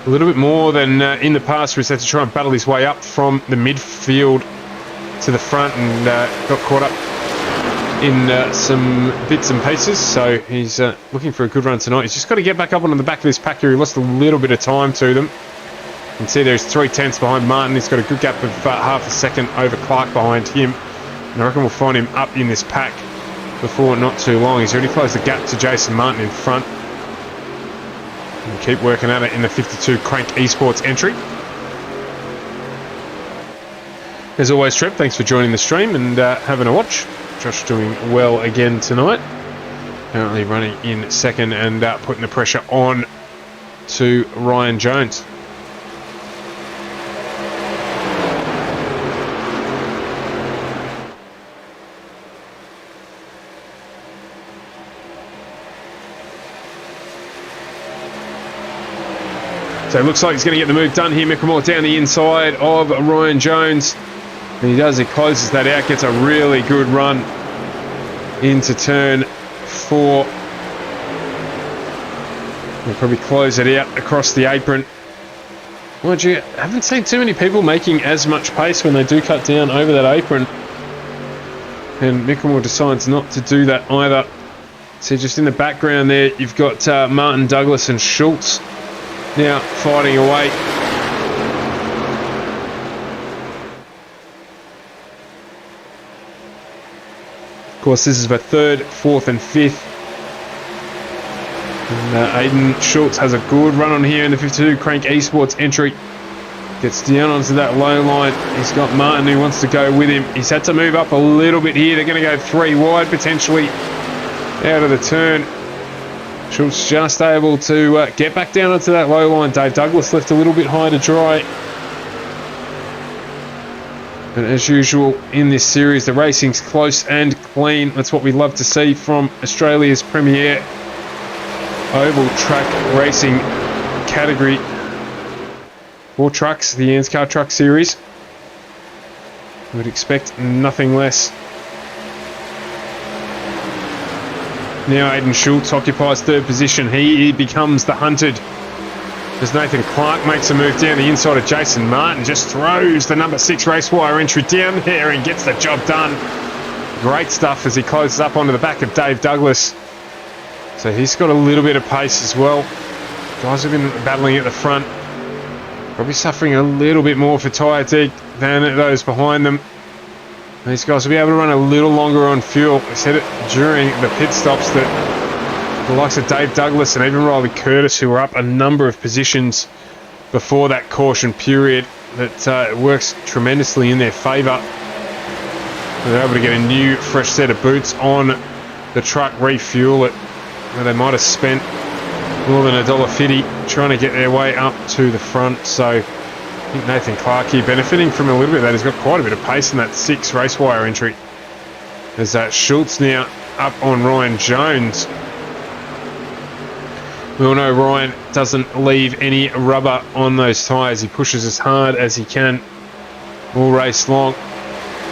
a little bit more than in the past, where he's had to try and battle his way up from the midfield to the front, and got caught up in some bits and pieces. So he's looking for a good run tonight. He's just got to get back up onto the back of this pack here. He lost a little bit of time to them. You can see there's 3/10 behind Martin. He's got a good gap of half a second over Clark behind him. And I reckon we'll find him up in this pack before not too long. He's already closed the gap to Jason Martin in front. And keep working at it in the 52 Crank Esports entry. As always, Trev, thanks for joining the stream and having a watch. Josh doing well again tonight. Currently running in second and putting the pressure on to Ryan Jones. So it looks like he's going to get the move done here. Mickelmore down the inside of Ryan Jones. And he does, he closes that out, gets a really good run into turn 4. He'll probably close it out across the apron. Mind you, I haven't seen too many people making as much pace when they do cut down over that apron. And Mickelmore decides not to do that either. So just in the background there, you've got Martin, Douglas and Schultz now fighting away. Of course, this is for 3rd, 4th and 5th. And Aiden Schultz has a good run on here in the 52 Crank Esports entry. Gets down onto that low line. He's got Martin who wants to go with him. He's had to move up a little bit here. They're going to go 3 wide potentially out of the turn. Schultz just able to get back down onto that low line. Dave Douglas left a little bit high to dry. But as usual in this series, the racing's close and clean. That's what we love to see from Australia's premier oval track racing category for trucks, the ANZCAR Truck Series. We would expect nothing less. Now Aiden Schultz occupies 3rd position. He becomes the hunted as Nathan Clark makes a move down the inside of Jason Martin. Just throws the number 6 race wire entry down there and gets the job done. Great stuff as he closes up onto the back of Dave Douglas. So he's got a little bit of pace as well. Guys have been battling at the front. Probably suffering a little bit more for tyre deg than those behind them. These guys will be able to run a little longer on fuel. I said it during the pit stops that the likes of Dave Douglas and even Riley Curtis, who were up a number of positions before that caution period, that works tremendously in their favour. They're able to get a new fresh set of boots on the truck, refuel it, where they might have spent more than $1.50 trying to get their way up to the front. So I think Nathan Clark here benefiting from a little bit of that. He's got quite a bit of pace in that 6 race wire entry. There's that Schultz now up on Ryan Jones. We all know Ryan doesn't leave any rubber on those tyres. He pushes as hard as he can all race long.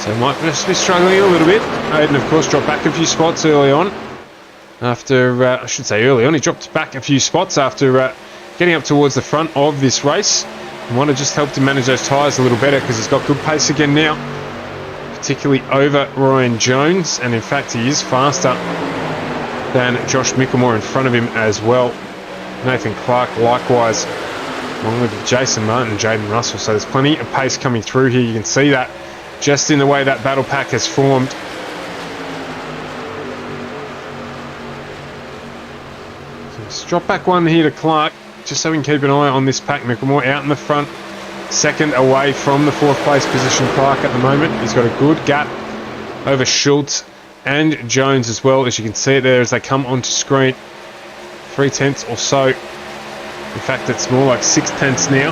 So might just be struggling a little bit. Aiden, of course, dropped back a few spots early on. After, I should say early on, he dropped back a few spots after getting up towards the front of this race. Might have just helped him manage those tyres a little better because he's got good pace again now, particularly over Ryan Jones, and in fact he is faster than Josh Mickelmore in front of him as well. Nathan Clark likewise, along with Jason Martin and Jaden Russell. So there's plenty of pace coming through here. You can see that just in the way that battle pack has formed. So let's drop back one here to Clark. just so we can keep an eye on this pack. Mickelmore out in the front, second away from the 4th place position Clark at the moment. He's got a good gap over Schultz and Jones as well, as you can see it there as they come onto screen. 3/10 or so. In fact, it's more like 6/10 now.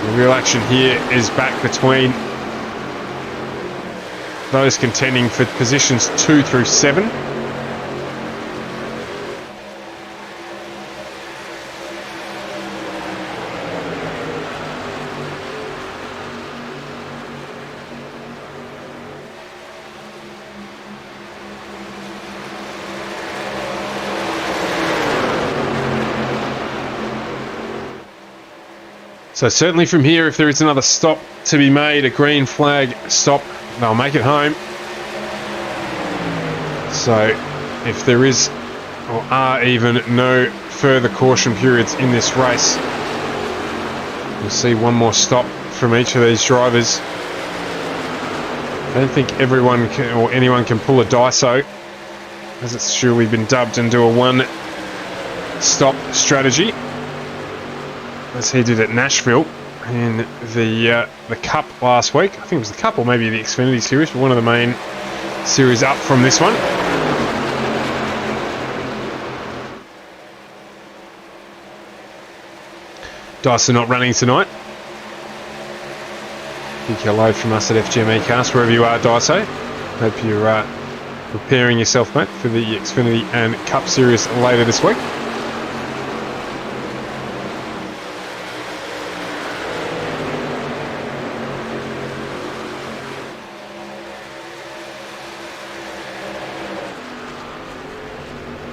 The real action here is back between those contending for positions 2 through 7. So certainly from here, if there is another stop to be made, a green flag stop, they'll make it home. So if there is or are even no further caution periods in this race, you'll see one more stop from each of these drivers. I don't think everyone can, or anyone can pull a Daiso, as it's surely been dubbed, and do a one-stop strategy, as he did at Nashville in the Cup last week. I think it was the Cup or maybe the Xfinity Series, but one of the main series up from this one. Daiso not running tonight. Big hello from us at FGMeCast, wherever you are, Daiso. Hope you're preparing yourself, mate, for the Xfinity and Cup Series later this week.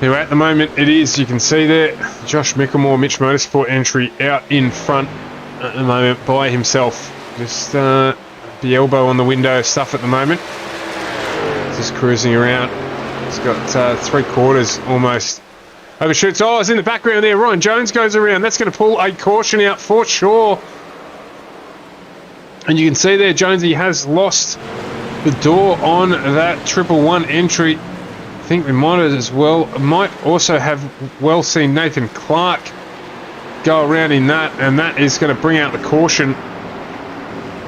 Anyway, at the moment it is, you can see there, Josh Mickelmore, Mitch Motorsport entry out in front at the moment by himself. Just the elbow on the window stuff at the moment. Just cruising around. He's got 3/4 almost overshoots. Oh, it's in the background there. Ryan Jones goes around. That's going to pull a caution out for sure. And you can see there, Jonesy has lost the door on that 111 entry. I think we might also have well seen Nathan Clark go around in that, and that is going to bring out the caution.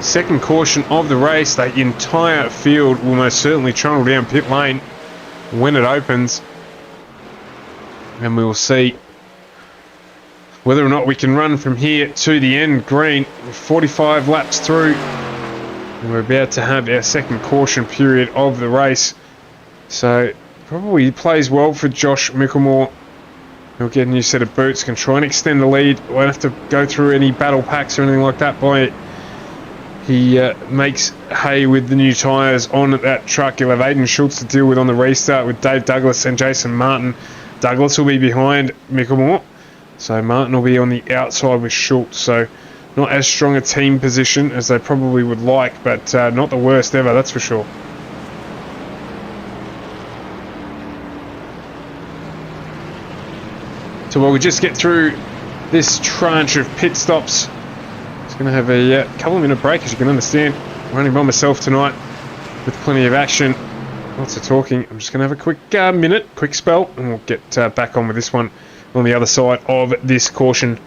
Second caution of the race. The entire field will most certainly trundle down pit lane when it opens, and we will see whether or not we can run from here to the end green. 45 laps through, and we're about to have our second caution period of the race. So probably plays well for Josh Mickelmore. He'll get a new set of boots, can try and extend the lead. Won't have to go through any battle packs or anything like that by it. He makes hay with the new tyres on that truck. He'll have Aiden Schultz to deal with on the restart with Dave Douglas and Jason Martin. Douglas will be behind Mickelmore, so Martin will be on the outside with Schultz. So not as strong a team position as they probably would like, but not the worst ever, that's for sure. So while we just get through this tranche of pit stops, it's going to have a couple of minute break, as you can understand. I'm running by myself tonight with plenty of action, lots of talking. I'm just going to have a quick quick spell, and we'll get back on with this one on the other side of this caution.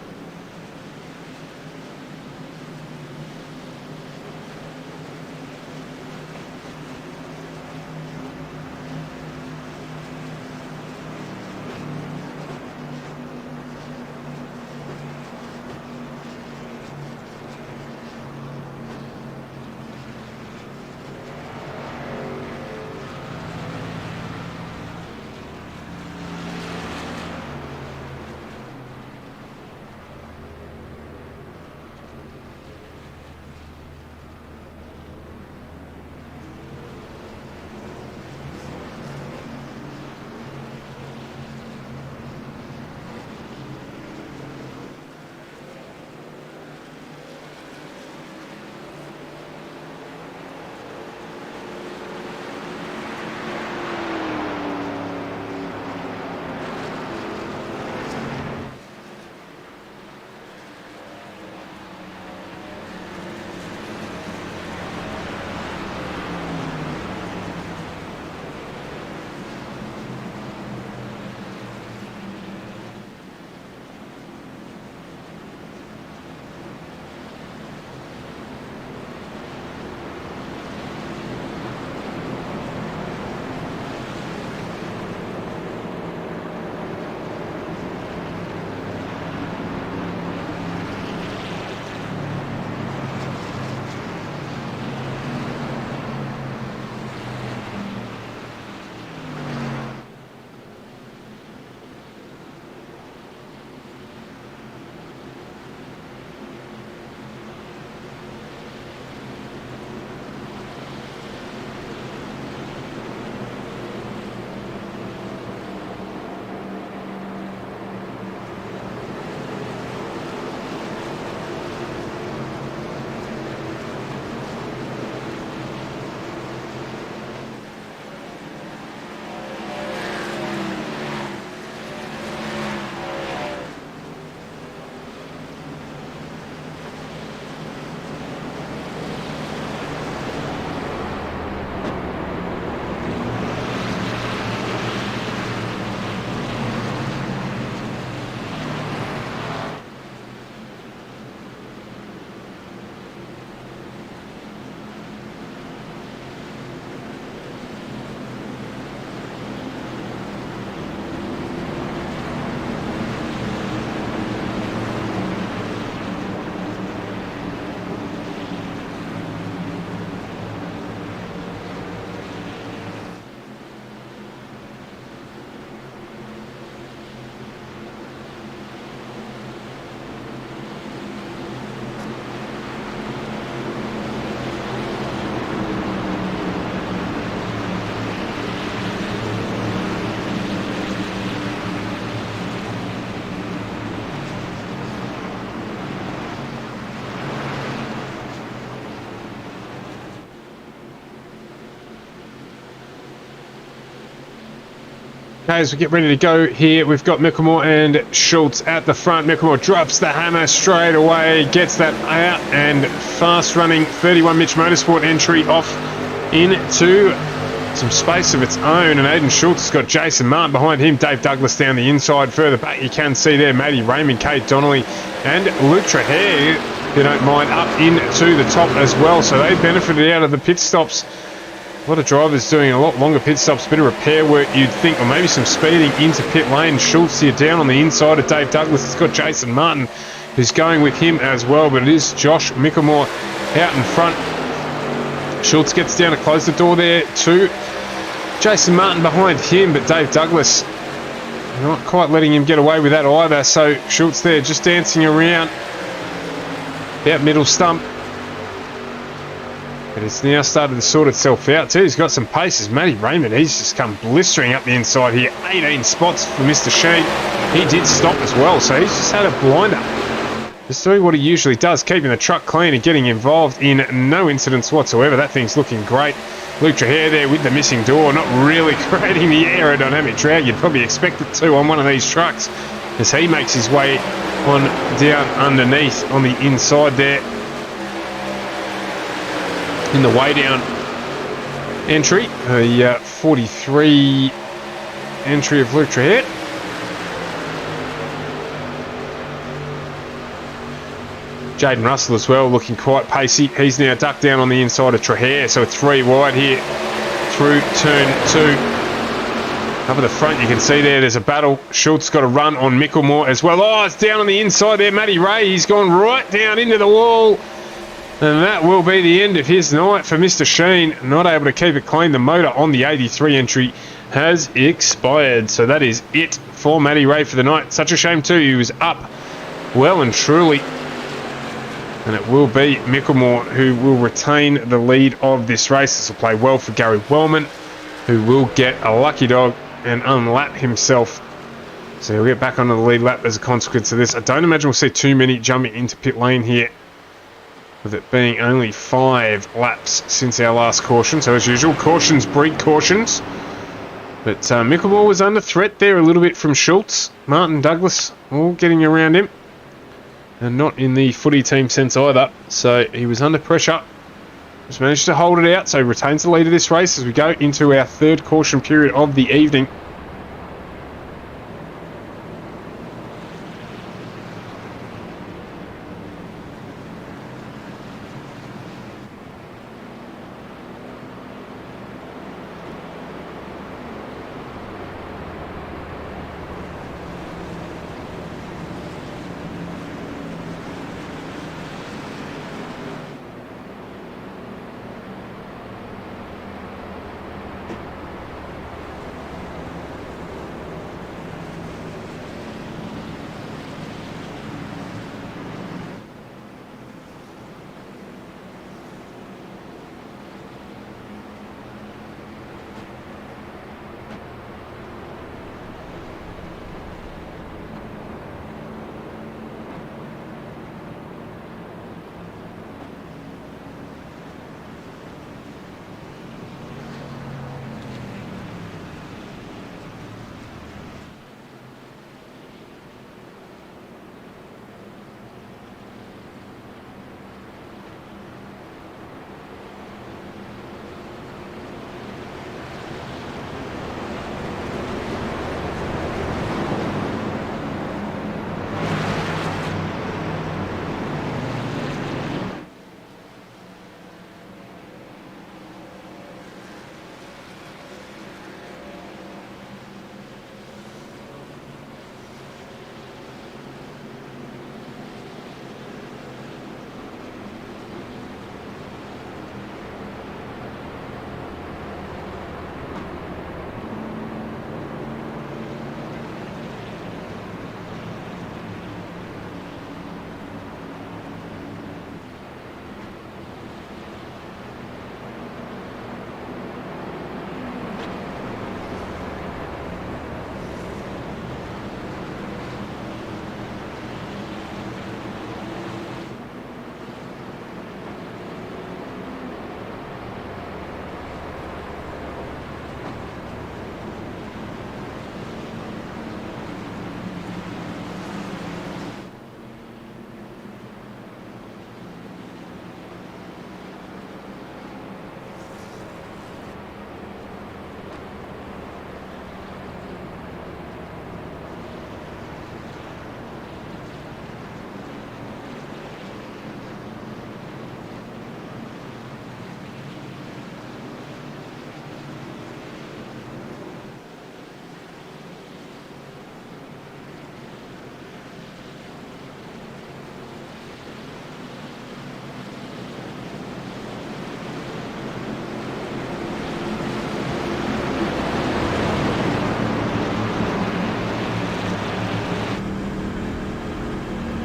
Okay, as we get ready to go here, we've got Micklemore and Schultz at the front. Micklemore drops the hammer straight away, gets that out, and fast-running 31 Mitch Motorsport entry off into some space of its own. And Aidan Schultz has got Jason Martin behind him. Dave Douglas down the inside. Further back, you can see there Matty Raymond, Kate Donnelly, and Luke Trahere, if you don't mind, up into the top as well. So they benefited out of the pit stops. A lot of drivers doing a lot longer pit stops, bit of repair work, you'd think, or maybe some speeding into pit lane. Schultz here down on the inside of Dave Douglas. It's got Jason Martin, who's going with him as well, but it is Josh Micklemore out in front. Schultz gets down to close the door there too. Jason Martin behind him, but Dave Douglas not quite letting him get away with that either. So Schultz there just dancing around about middle stump. But it's now started to sort itself out too. He's got some paces. Matty Raymond, he's just come blistering up the inside here. 18 spots for Mr. Sheen. He did stop as well, so he's just had a blinder. Just doing what he usually does, keeping the truck clean and getting involved in no incidents whatsoever. That thing's looking great. Luke Trahere there with the missing door, not really creating the aerodynamic drag you'd probably expect it to on one of these trucks, as he makes his way on down underneath on the inside there. In the way down entry, the 43 entry of Luke Trahere. Jaden Russell as well, looking quite pacey. He's now ducked down on the inside of Trahere, so it's 3 wide here through turn 2. Up at the front, you can see there's a battle. Schultz got a run on Micklemore as well. Oh, it's down on the inside there. Matty Ray, he's gone right down into the wall. And that will be the end of his night for Mr. Sheen. Not able to keep it clean. The motor on the 83 entry has expired. So that is it for Matty Ray for the night. Such a shame too. He was up well and truly. And it will be Micklemore who will retain the lead of this race. This will play well for Gary Wellman, who will get a lucky dog and unlap himself. So he'll get back onto the lead lap as a consequence of this. I don't imagine we'll see too many jumping into pit lane here, with it being only 5 laps since our last caution. So as usual, cautions breed cautions. But Micklemore was under threat there a little bit from Schultz. Martin, Douglas, all getting around him. And not in the footy team sense either. So he was under pressure. Just managed to hold it out. So he retains the lead of this race as we go into our 3rd caution period of the evening.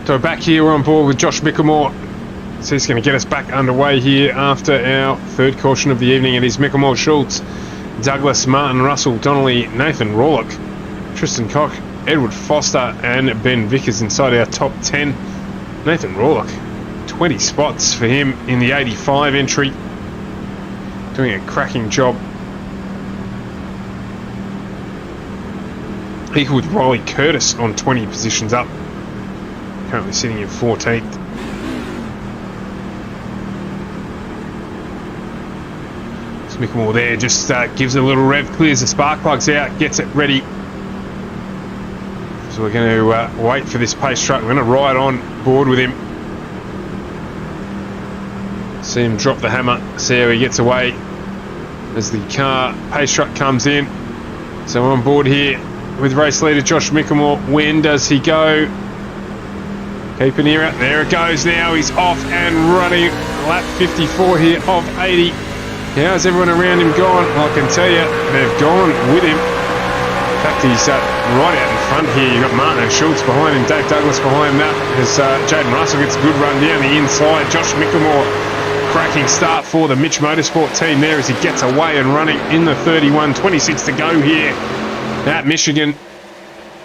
So back here, we're on board with Josh Mickelmore. So he's going to get us back underway here after our third caution of the evening. It is Mickelmore, Schultz, Douglas, Martin, Russell, Donnelly, Nathan Rawlock, Tristan Koch, Edward Foster and Ben Vickers inside our top 10. Nathan Rawlock, 20 spots for him in the 85 entry. Doing a cracking job. Equal with Riley Curtis on 20 positions up. Currently sitting in 14th. Mickelmore there just gives it a little rev, clears the spark plugs out, gets it ready. So we're going to wait for this pace truck. We're going to ride on board with him. See him drop the hammer, see how he gets away as the pace truck comes in. So we're on board here with race leader Josh Mickelmore. When does he go? Keep an ear out. There it goes now. He's off and running. Lap 54 here of 80. How's everyone around him gone? Well, I can tell you, they've gone with him. In fact, he's right out in front here. You've got Martin and Schultz behind him, Dave Douglas behind that. As Jaden Russell gets a good run down the inside. Josh Mickelmore, cracking start for the Mitch Motorsport team there as he gets away and running in the 31. 26 to go here at Michigan.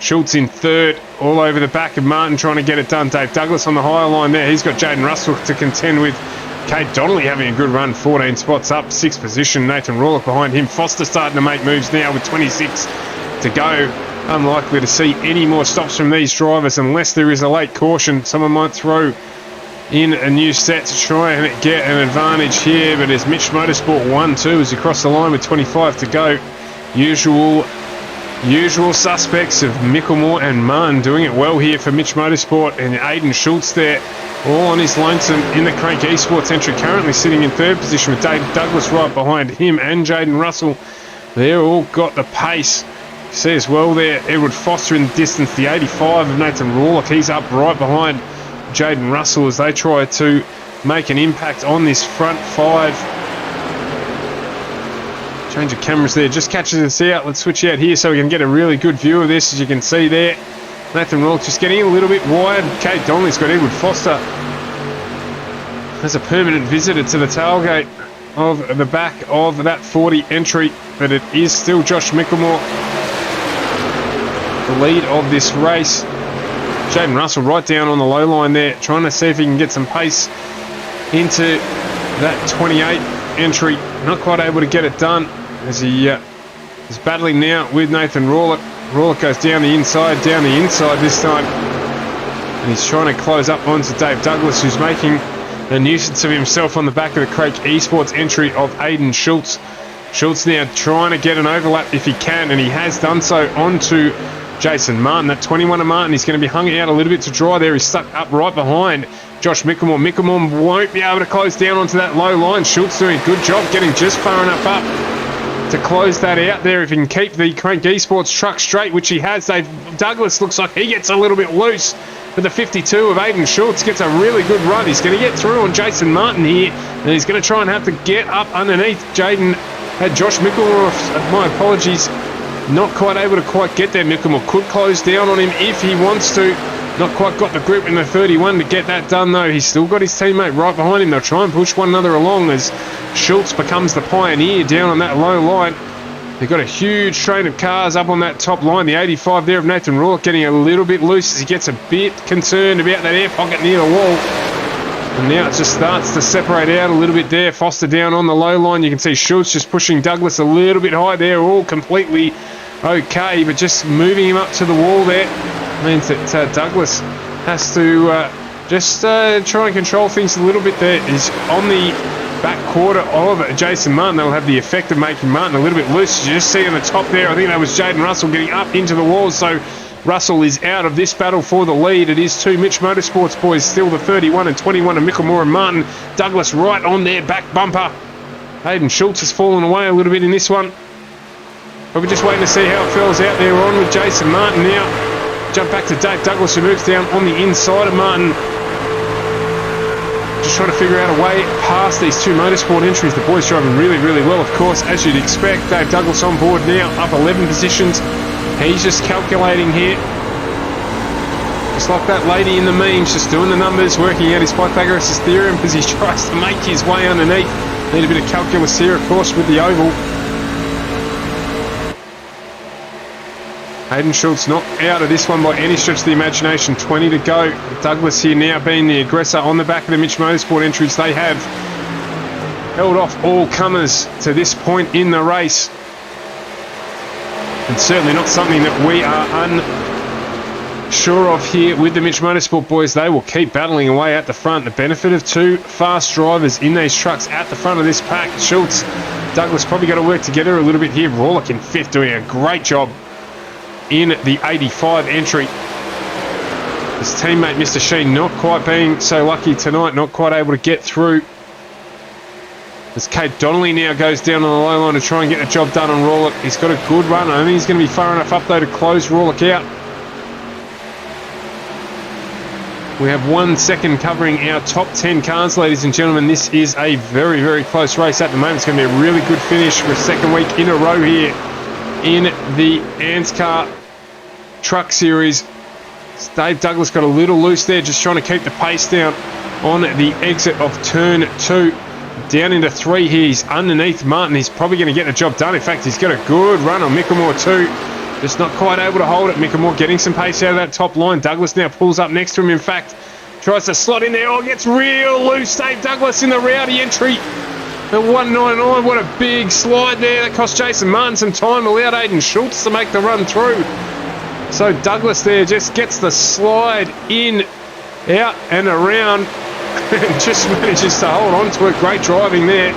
Schultz in third, all over the back of Martin trying to get it done. Dave Douglas on the higher line there. He's got Jaden Russell to contend with. Kate Donnelly having a good run, 14 spots up, 6th position. Nathan Rawlock behind him. Foster starting to make moves now with 26 to go. Unlikely to see any more stops from these drivers unless there is a late caution. Someone might throw in a new set to try and get an advantage here, but as Mitch Motorsport 1-2 is across the line with 25 to go. Usual suspects of Mickelmore and Martin doing it well here for Mitch Motorsport, and Aiden Schultz there all on his lonesome in the Crank Esports entry, currently sitting in third position with Dave Douglas right behind him and Jaden Russell. They're all got the pace. You see as well there, Edward Foster in the distance, the 85 of Nathan Rawlock. He's up right behind Jaden Russell as they try to make an impact on this front five. Change of cameras there, just catches us out. Let's switch out here so we can get a really good view of this, as you can see there. Nathan Rawlock just getting a little bit wide. Kate Donnelly's got Edward Foster as a permanent visitor to the tailgate of the back of that 40 entry, but it is still Josh Mickelmore, the lead of this race. Jaden Russell right down on the low line there, trying to see if he can get some pace into that 28 entry. Not quite able to get it done as he is battling now with Nathan Rawlock. Rawlock goes down the inside this time. And he's trying to close up onto Dave Douglas, who's making a nuisance of himself on the back of the Craig Esports entry of Aiden Schultz. Schultz now trying to get an overlap if he can, and he has done so onto Jason Martin. That 21 of Martin, he's going to be hung out a little bit to dry there. He's stuck up right behind Josh Mickelmore. Mickelmore won't be able to close down onto that low line. Schultz doing a good job getting just far enough up to close that out there. If he can keep the Crank Esports truck straight, which he has. Dave Douglas looks like he gets a little bit loose, but the 52 of Aiden Schultz gets a really good run. He's going to get through on Jason Martin here, and he's going to try and have to get up underneath Jaden. Josh Mickelmore, my apologies, not quite able to quite get there. Mickelmore could close down on him if he wants to. Not quite got the grip in the 31 to get that done though. He's still got his teammate right behind him. They'll try and push one another along as Schultz becomes the pioneer down on that low line. They've got a huge train of cars up on that top line. The 85 there of Nathan Rawlock getting a little bit loose as he gets a bit concerned about that air pocket near the wall. And now it just starts to separate out a little bit there. Foster down on the low line. You can see Schultz just pushing Douglas a little bit high there. All completely okay, but just moving him up to the wall there means that Douglas has to just try and control things a little bit there. He's on the back quarter of Jason Martin. That'll have the effect of making Martin a little bit loose. As you just see on the top there, I think that was Jaden Russell getting up into the wall. So Russell is out of this battle for the lead. It is two Mitch Motorsports boys, still the 31 and 21 of Mickelmore and Martin. Douglas right on their back bumper. Aiden Schultz has fallen away a little bit in this one. But we're just waiting to see how it feels out there. We're on with Jason Martin now. Jump back to Dave Douglas, who moves down on the inside of Martin. Just trying to figure out a way past these two motorsport entries. The boys driving really, really well, of course, as you'd expect. Dave Douglas on board now, up 11 positions. He's just calculating here. Just like that lady in the memes, just doing the numbers, working out his Pythagoras' theorem as he tries to make his way underneath. Need a bit of calculus here, of course, with the oval. Hayden Schultz not out of this one by any stretch of the imagination. 20 to go. Douglas here now being the aggressor on the back of the Mitch Motorsport entries. They have held off all comers to this point in the race. And certainly not something that we are unsure of here with the Mitch Motorsport boys. They will keep battling away at the front. The benefit of two fast drivers in these trucks at the front of this pack. Schultz, Douglas probably got to work together a little bit here. Rawlett in fifth, doing a great job in the 85 entry. His teammate Mr. Sheen not quite being so lucky tonight, not quite able to get through. As Kate Donnelly now goes down on the low line to try and get the job done on Rawlett. He's got a good run. I think he's going to be far enough up though to close Rawlett out. We have 1 second covering our top 10 cars, ladies and gentlemen. This is a very, very close race at the moment. It's going to be a really good finish for a second week in a row here in the ANZCAR Truck Series. Dave Douglas got a little loose there, just trying to keep the pace down on the exit of turn 2. Down into 3 here. He's underneath Martin. He's probably going to get the job done. In fact, he's got a good run on Mickelmore too. Just not quite able to hold it. Mickelmore getting some pace out of that top line. Douglas now pulls up next to him. In fact, tries to slot in there. Oh, gets real loose. Dave Douglas in the rowdy entry. The 199, what a big slide there. That cost Jason Martin some time, allowed Hayden Schultz to make the run through. So Douglas there just gets the slide in, out and around, and just manages to hold on to it. Great driving there.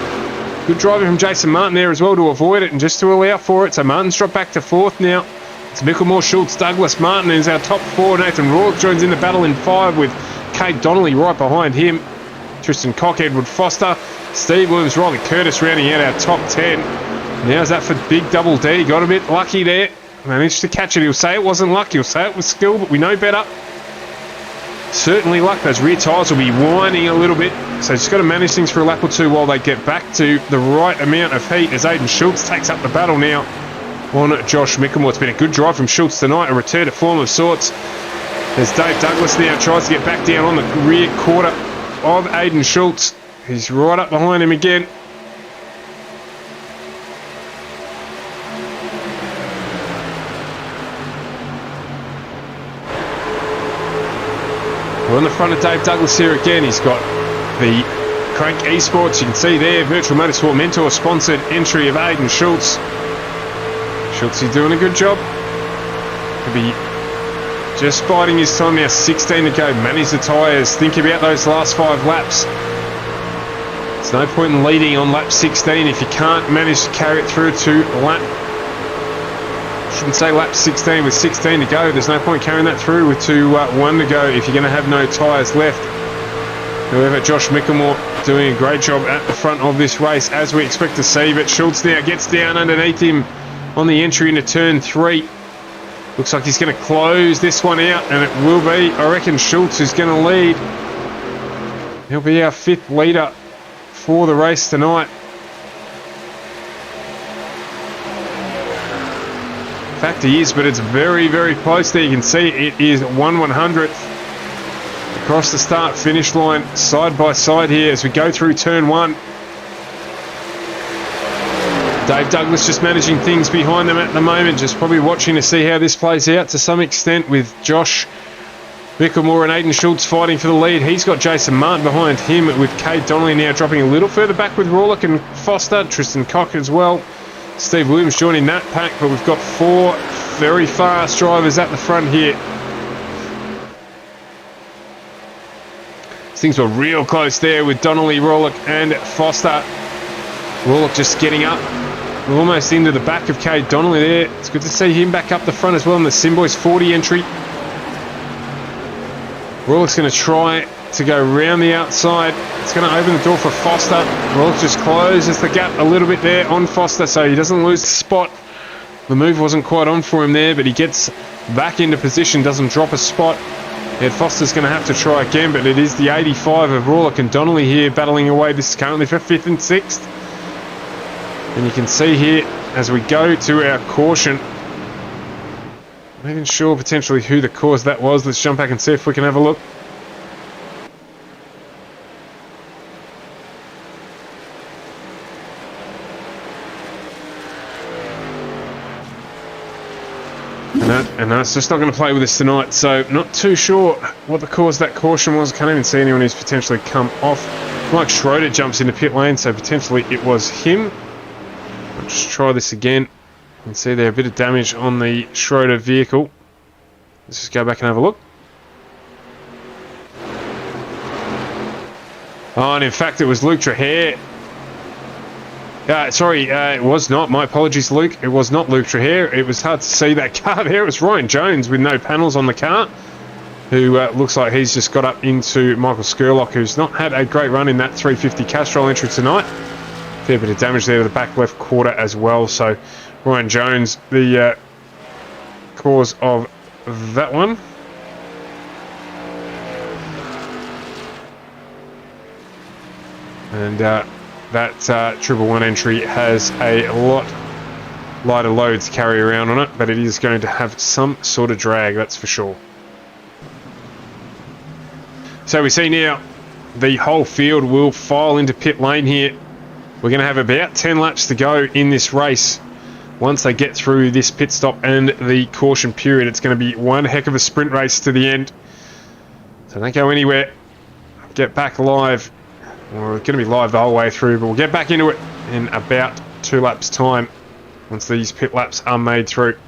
Good driving from Jason Martin there as well to avoid it and just to allow for it. So Martin's dropped back to 4th now. It's Mickelmore, Schultz, Douglas, Martin is our top 4. Nathan Rourke joins in the battle in 5 with Kate Donnelly right behind him. Tristan Cock, Edward Foster, Steve Williams, Riley Curtis rounding out our top 10. Now's that for Big Double D. Got a bit lucky there. Managed to catch it. He'll say it wasn't luck. He'll say it was skill, but we know better. Certainly luck. Those rear tyres will be whining a little bit. So just got to manage things for a lap or two while they get back to the right amount of heat as Hayden Schultz takes up the battle now on Josh Mickelmore. It's been a good drive from Schultz tonight. A return to form of sorts. As Dave Douglas now tries to get back down on the rear quarter of Hayden Schultz. He's right up behind him again. We're on the front of Dave Douglas here again. He's got the Crank Esports. You can see there, Virtual Motorsport Mentor sponsored entry of Hayden Schultz. Schultz is doing a good job. Could be just biding his time now. 16 to go. Manage the tyres. Think about those last 5 laps. There's no point in leading on lap 16 if you can't manage to carry it through to lap, shouldn't say lap 16 with 16 to go. There's no point carrying that through with 1 to go if you're going to have no tyres left. However, Josh Mickelmore doing a great job at the front of this race as we expect to see. But Schultz now gets down underneath him on the entry into turn 3. Looks like he's going to close this one out, and it will be, I reckon, Schultz who's going to lead. He'll be our 5th leader for the race tonight. In fact, he is, but it's very, very close there. You can see it is 1/100th across the start-finish line, side by side here as we go through turn 1. Dave Douglas just managing things behind them at the moment, just probably watching to see how this plays out to some extent with Josh Mickelmore and Hayden Schultz fighting for the lead. He's got Jason Martin behind him with Kate Donnelly now dropping a little further back with Rawlett and Foster, Tristan Cock as well. Steve Williams joining that pack, but we've got 4 very fast drivers at the front here. Things were real close there with Donnelly, Rawlett and Foster. Rawlett just getting up. We're almost into the back of Kate Donnelly there. It's good to see him back up the front as well in the Simboys 40 entry. Rawlett's going to try to go round the outside. It's going to open the door for Foster. Rawlett just closes the gap a little bit there on Foster so he doesn't lose the spot. The move wasn't quite on for him there, but he gets back into position, doesn't drop a spot. Yeah, Foster's going to have to try again, but it is the 85 of Rawlett and Donnelly here battling away. This is currently for 5th and 6th. And you can see here, as we go to our caution, Not even sure potentially who the cause that was. Let's jump back and see if we can have a look. And that's just not going to play with us tonight, so not too sure what the cause of that caution was. Can't even see anyone who's potentially come off. Mike Schroeder jumps into pit lane, so potentially it was him. I'll just try this again. You can see there a bit of damage on the Schroeder vehicle. Let's just go back and have a look. Oh, and in fact it was Luke Trahair. It was not. My apologies, Luke. It was not Luke Trahair. It was hard to see that car there. It was Ryan Jones with no panels on the car, who looks like he's just got up into Michael Skurlock, who's not had a great run in that 350 Castrol entry tonight. Fair bit of damage there to the back left quarter as well. So Ryan Jones, the cause of that one. And that 111 entry has a lot lighter load to carry around on it, but it is going to have some sort of drag, that's for sure. So we see now the whole field will file into pit lane here. We're going to have about 10 laps to go in this race. Once they get through this pit stop and the caution period, it's going to be one heck of a sprint race to the end. So don't go anywhere. Get back live. We're going to be live the whole way through, but we'll get back into it in about 2 laps' time once these pit laps are made through.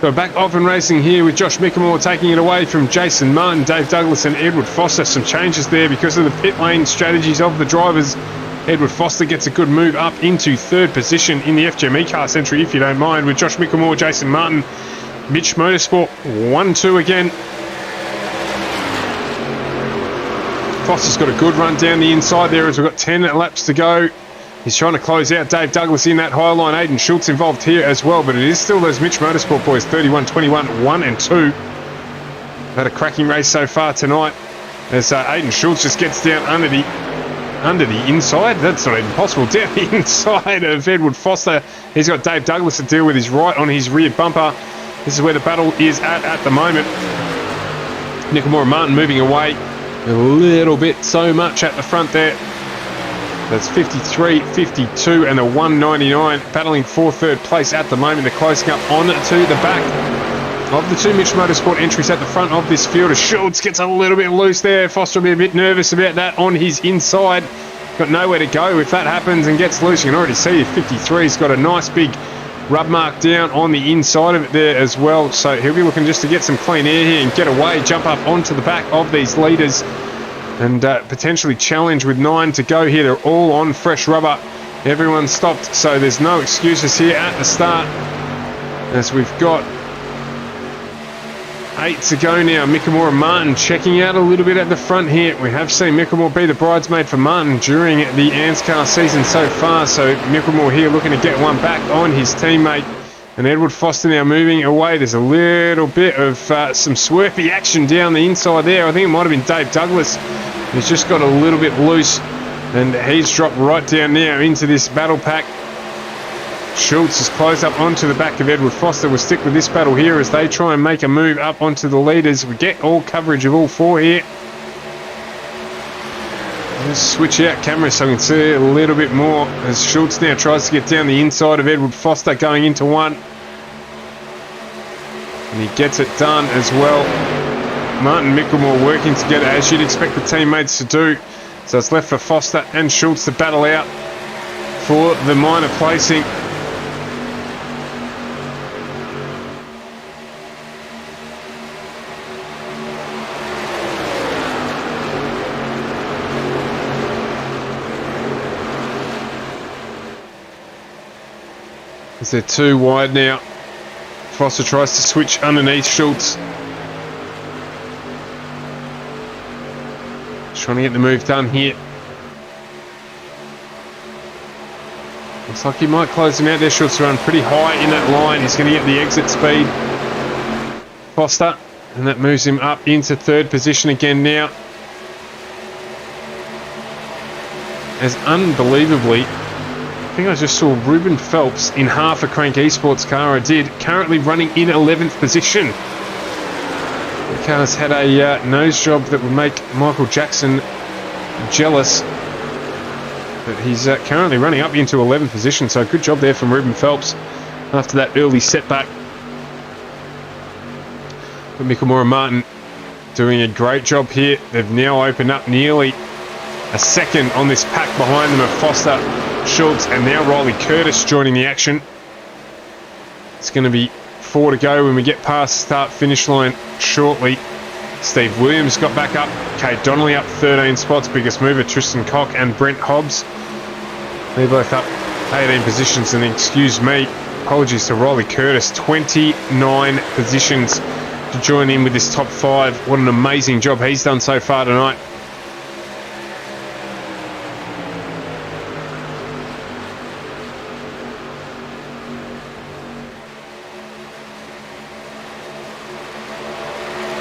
So back off and racing here with Josh Mickamore taking it away from Jason Martin, Dave Douglas and Edward Foster. Some changes there because of the pit lane strategies of the drivers. Edward Foster gets a good move up into 3rd position in the FGMeCast entry, if you don't mind, with Josh Mickamore, Jason Martin, Mitch Motorsport 1-2 again. Foster's got a good run down the inside there as we've got 10 laps to go. He's trying to close out Dave Douglas in that high line. Aidan Schultz involved here as well, but it is still those Mitch Motorsport boys, 31-21, 1 and 2. Had a cracking race so far tonight as Aidan Schultz just gets down under the inside. That's not even possible. Down the inside of Edward Foster. He's got Dave Douglas to deal with. He's right on his rear bumper. This is where the battle is at the moment. Nickelmore and Martin moving away a little bit, so much at the front there. That's 53, 52 and a 199 battling for third place at the moment. They're closing up on to the back of the two Mitch Motorsport entries at the front of this field. Schultz gets a little bit loose there. Foster will be a bit nervous about that on his inside. Got nowhere to go if that happens and gets loose. You can already see 53's got a nice big rub mark down on the inside of it there as well. So he'll be looking just to get some clean air here and get away, jump up onto the back of these leaders and potentially challenge with 9 to go here. They're all on fresh rubber. Everyone's stopped, so there's no excuses here at the start as we've got 8 to go now. Mickelmore and Martin checking out a little bit at the front here. We have seen Mickelmore be the bridesmaid for Martin during the ANZCAR season so far, so Mickelmore here looking to get one back on his teammate. And Edward Foster now moving away. There's a little bit of some swervy action down the inside there. I think it might have been Dave Douglas. He's just got a little bit loose and he's dropped right down now into this battle pack. Schultz has closed up onto the back of Edward Foster. We'll stick with this battle here as they try and make a move up onto the leaders. We get all coverage of all four here. Let's switch out camera so I can see a little bit more as Schultz now tries to get down the inside of Edward Foster going into one. And he gets it done as well. Martin Mickelmore working together as you'd expect the teammates to do. So it's left for Foster and Schultz to battle out for the minor placing. As they're too wide now. Foster tries to switch underneath Schultz. Trying to get the move done here. Looks like he might close him out there. Schultz run pretty high in that line. He's going to get the exit speed. Foster. And that moves him up into third position again now. As unbelievably, I think I just saw Ruben Phelps in half a Crank Esports car. I did. Currently running in 11th position. The car's had a nose job that would make Michael Jackson jealous. But he's currently running up into 11th position. So good job there from Ruben Phelps after that early setback. But Mickelmore and Martin doing a great job here. They've now opened up nearly a second on this pack behind them of Foster, Schultz, and now Riley Curtis joining the action. It's going to be 4 to go when we get past start-finish line shortly. Steve Williams got back up. Kate Donnelly up 13 spots. Biggest mover, Tristan Koch and Brent Hobbs. They're both up 18 positions. And excuse me, apologies to Riley Curtis, 29 positions to join in with this top 5. What an amazing job he's done so far tonight.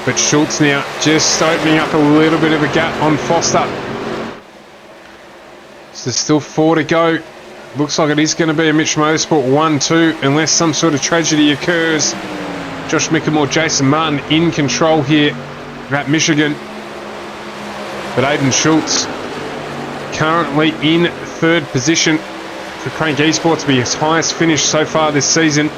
But Schultz now just opening up a little bit of a gap on Foster. So there's still 4 to go. Looks like it is going to be a Mitch Motorsport 1-2 unless some sort of tragedy occurs. Josh Mickelmore, Jason Martin in control here at Michigan. But Aidan Schultz currently in third position for Crank Esports to be his highest finish so far this season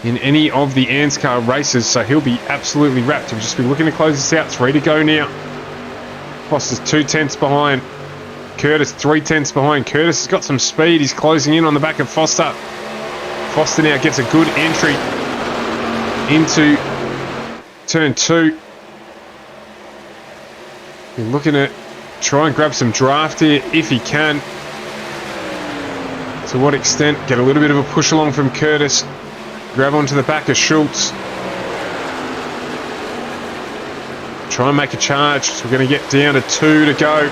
in any of the ANZCAR races, so he'll be absolutely wrapped. He'll just be looking to close this out. 3 to go now. Foster's 2 tenths behind. Curtis 3 tenths behind. Curtis has got some speed. He's closing in on the back of Foster. Foster now gets a good entry into turn 2. He's looking to try and grab some draft here if he can. To what extent? Get a little bit of a push along from Curtis. Grab onto the back of Schultz. try and make a charge. So we're going to get down to 2 to go.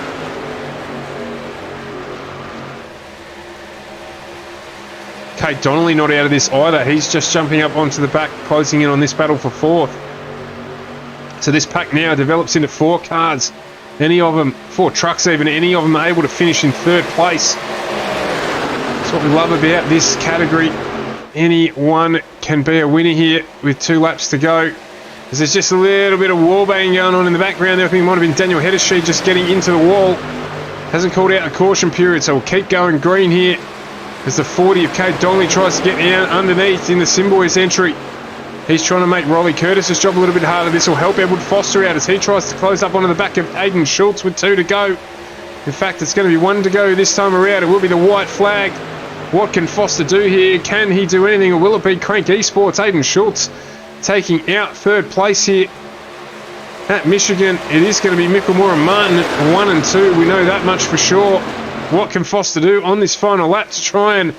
Kate Donnelly not out of this either. He's just jumping up onto the back, closing in on this battle for 4th. So this pack now develops into 4 cars. Any of them, 4 trucks even, any of them are able to finish in 3rd place. That's what we love about this category. Anyone can be a winner here with 2 laps to go. There's just a little bit of wall banging going on in the background there. I think it might have been Daniel Heddersheed just getting into the wall. Hasn't called out a caution period, so we'll keep going green here as the 40 of Kate Donnelly tries to get down underneath in the Simboys entry. He's trying to make Riley Curtis's job a little bit harder. This will help Edward Foster out as he tries to close up onto the back of Aiden Schultz with 2 to go. In fact, it's going to be 1 to go this time around. It will be the white flag. What can Foster do here? Can he do anything, or will it be Crank Esports? Aiden Schultz taking out 3rd place here at Michigan. It is going to be Mickelmore and Martin at 1 and 2. We know that much for sure. What can Foster do on this final lap to try and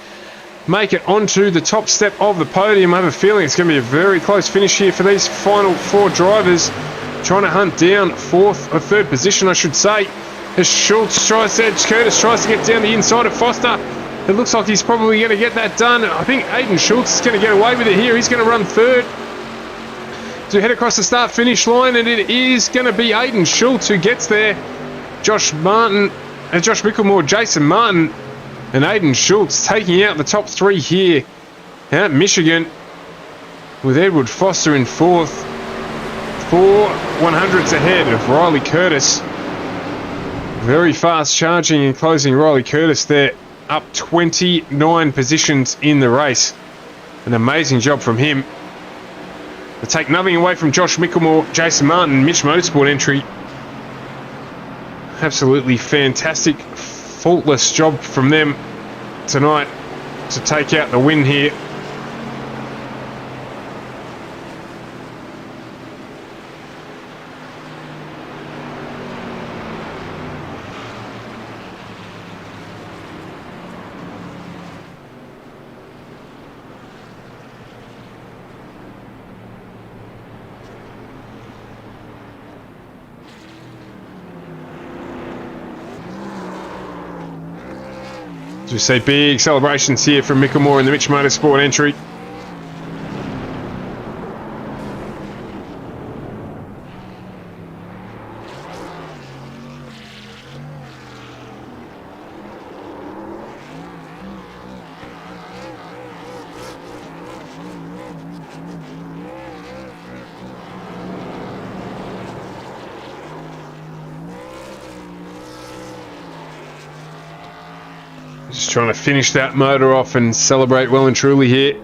make it onto the top step of the podium? I have a feeling it's going to be a very close finish here for these final 4 drivers, trying to hunt down 4th or 3rd position, I should say, as Schultz tries to, Curtis tries to get down the inside of Foster. It looks like he's probably going to get that done. I think Aiden Schultz is going to get away with it here. He's going to run 3rd to head across the start-finish line, and it is going to be Aiden Schultz who gets there. Josh Mickelmore, Jason Martin, and Aiden Schultz taking out the top 3 here at Michigan, with Edward Foster in 4th. 4 100ths ahead of Riley Curtis. Very fast charging and closing Riley Curtis there, up 29 positions in the race. An amazing job from him. To take nothing away from Josh Mickelmore, Jason Martin, Mitch Motorsport entry. Absolutely fantastic, faultless job from them tonight to take out the win here. As we see big celebrations here from Mickelmore in the Mitch Motorsport entry. Just trying to finish that motor off and celebrate well and truly here.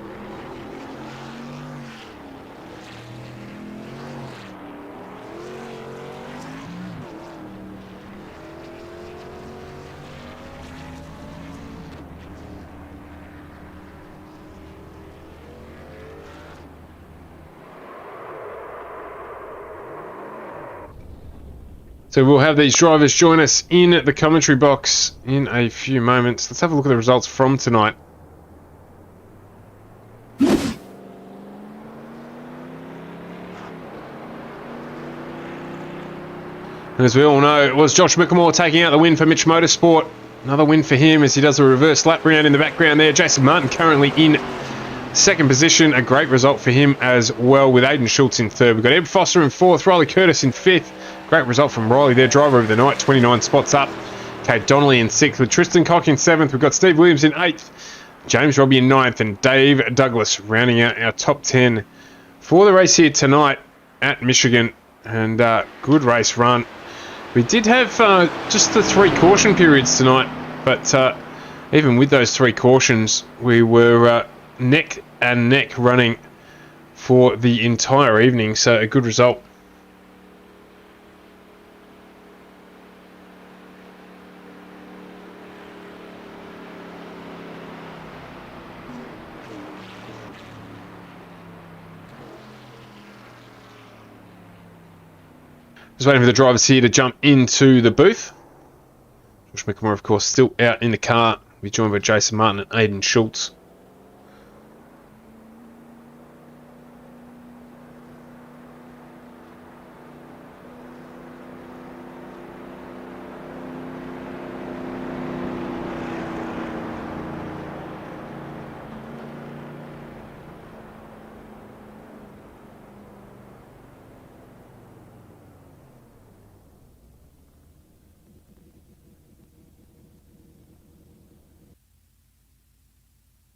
So we'll have these drivers join us in the commentary box in a few moments. Let's have a look at the results from tonight. And as we all know, it was Josh Mickelmore taking out the win for Mitch Motorsport. Another win for him as he does a reverse lap round in the background there. Jason Martin currently in 2nd position. A great result for him as well, with Aiden Schultz in 3rd. We've got Ed Foster in 4th, Riley Curtis in 5th. Great result from Riley, their driver of the night, 29 spots up. Kate Donnelly in 6th, with Tristan Cock in 7th. We've got Steve Williams in 8th, James Robbie in 9th, and Dave Douglas rounding out our top 10 for the race here tonight at Michigan. And good race run. We did have just the 3 caution periods tonight, but even with those 3 cautions, we were neck and neck running for the entire evening, so a good result. Just waiting for the drivers here to jump into the booth. Josh Mickelmore, of course, still out in the car. We'll be joined by Jason Martin and Aiden Schultz.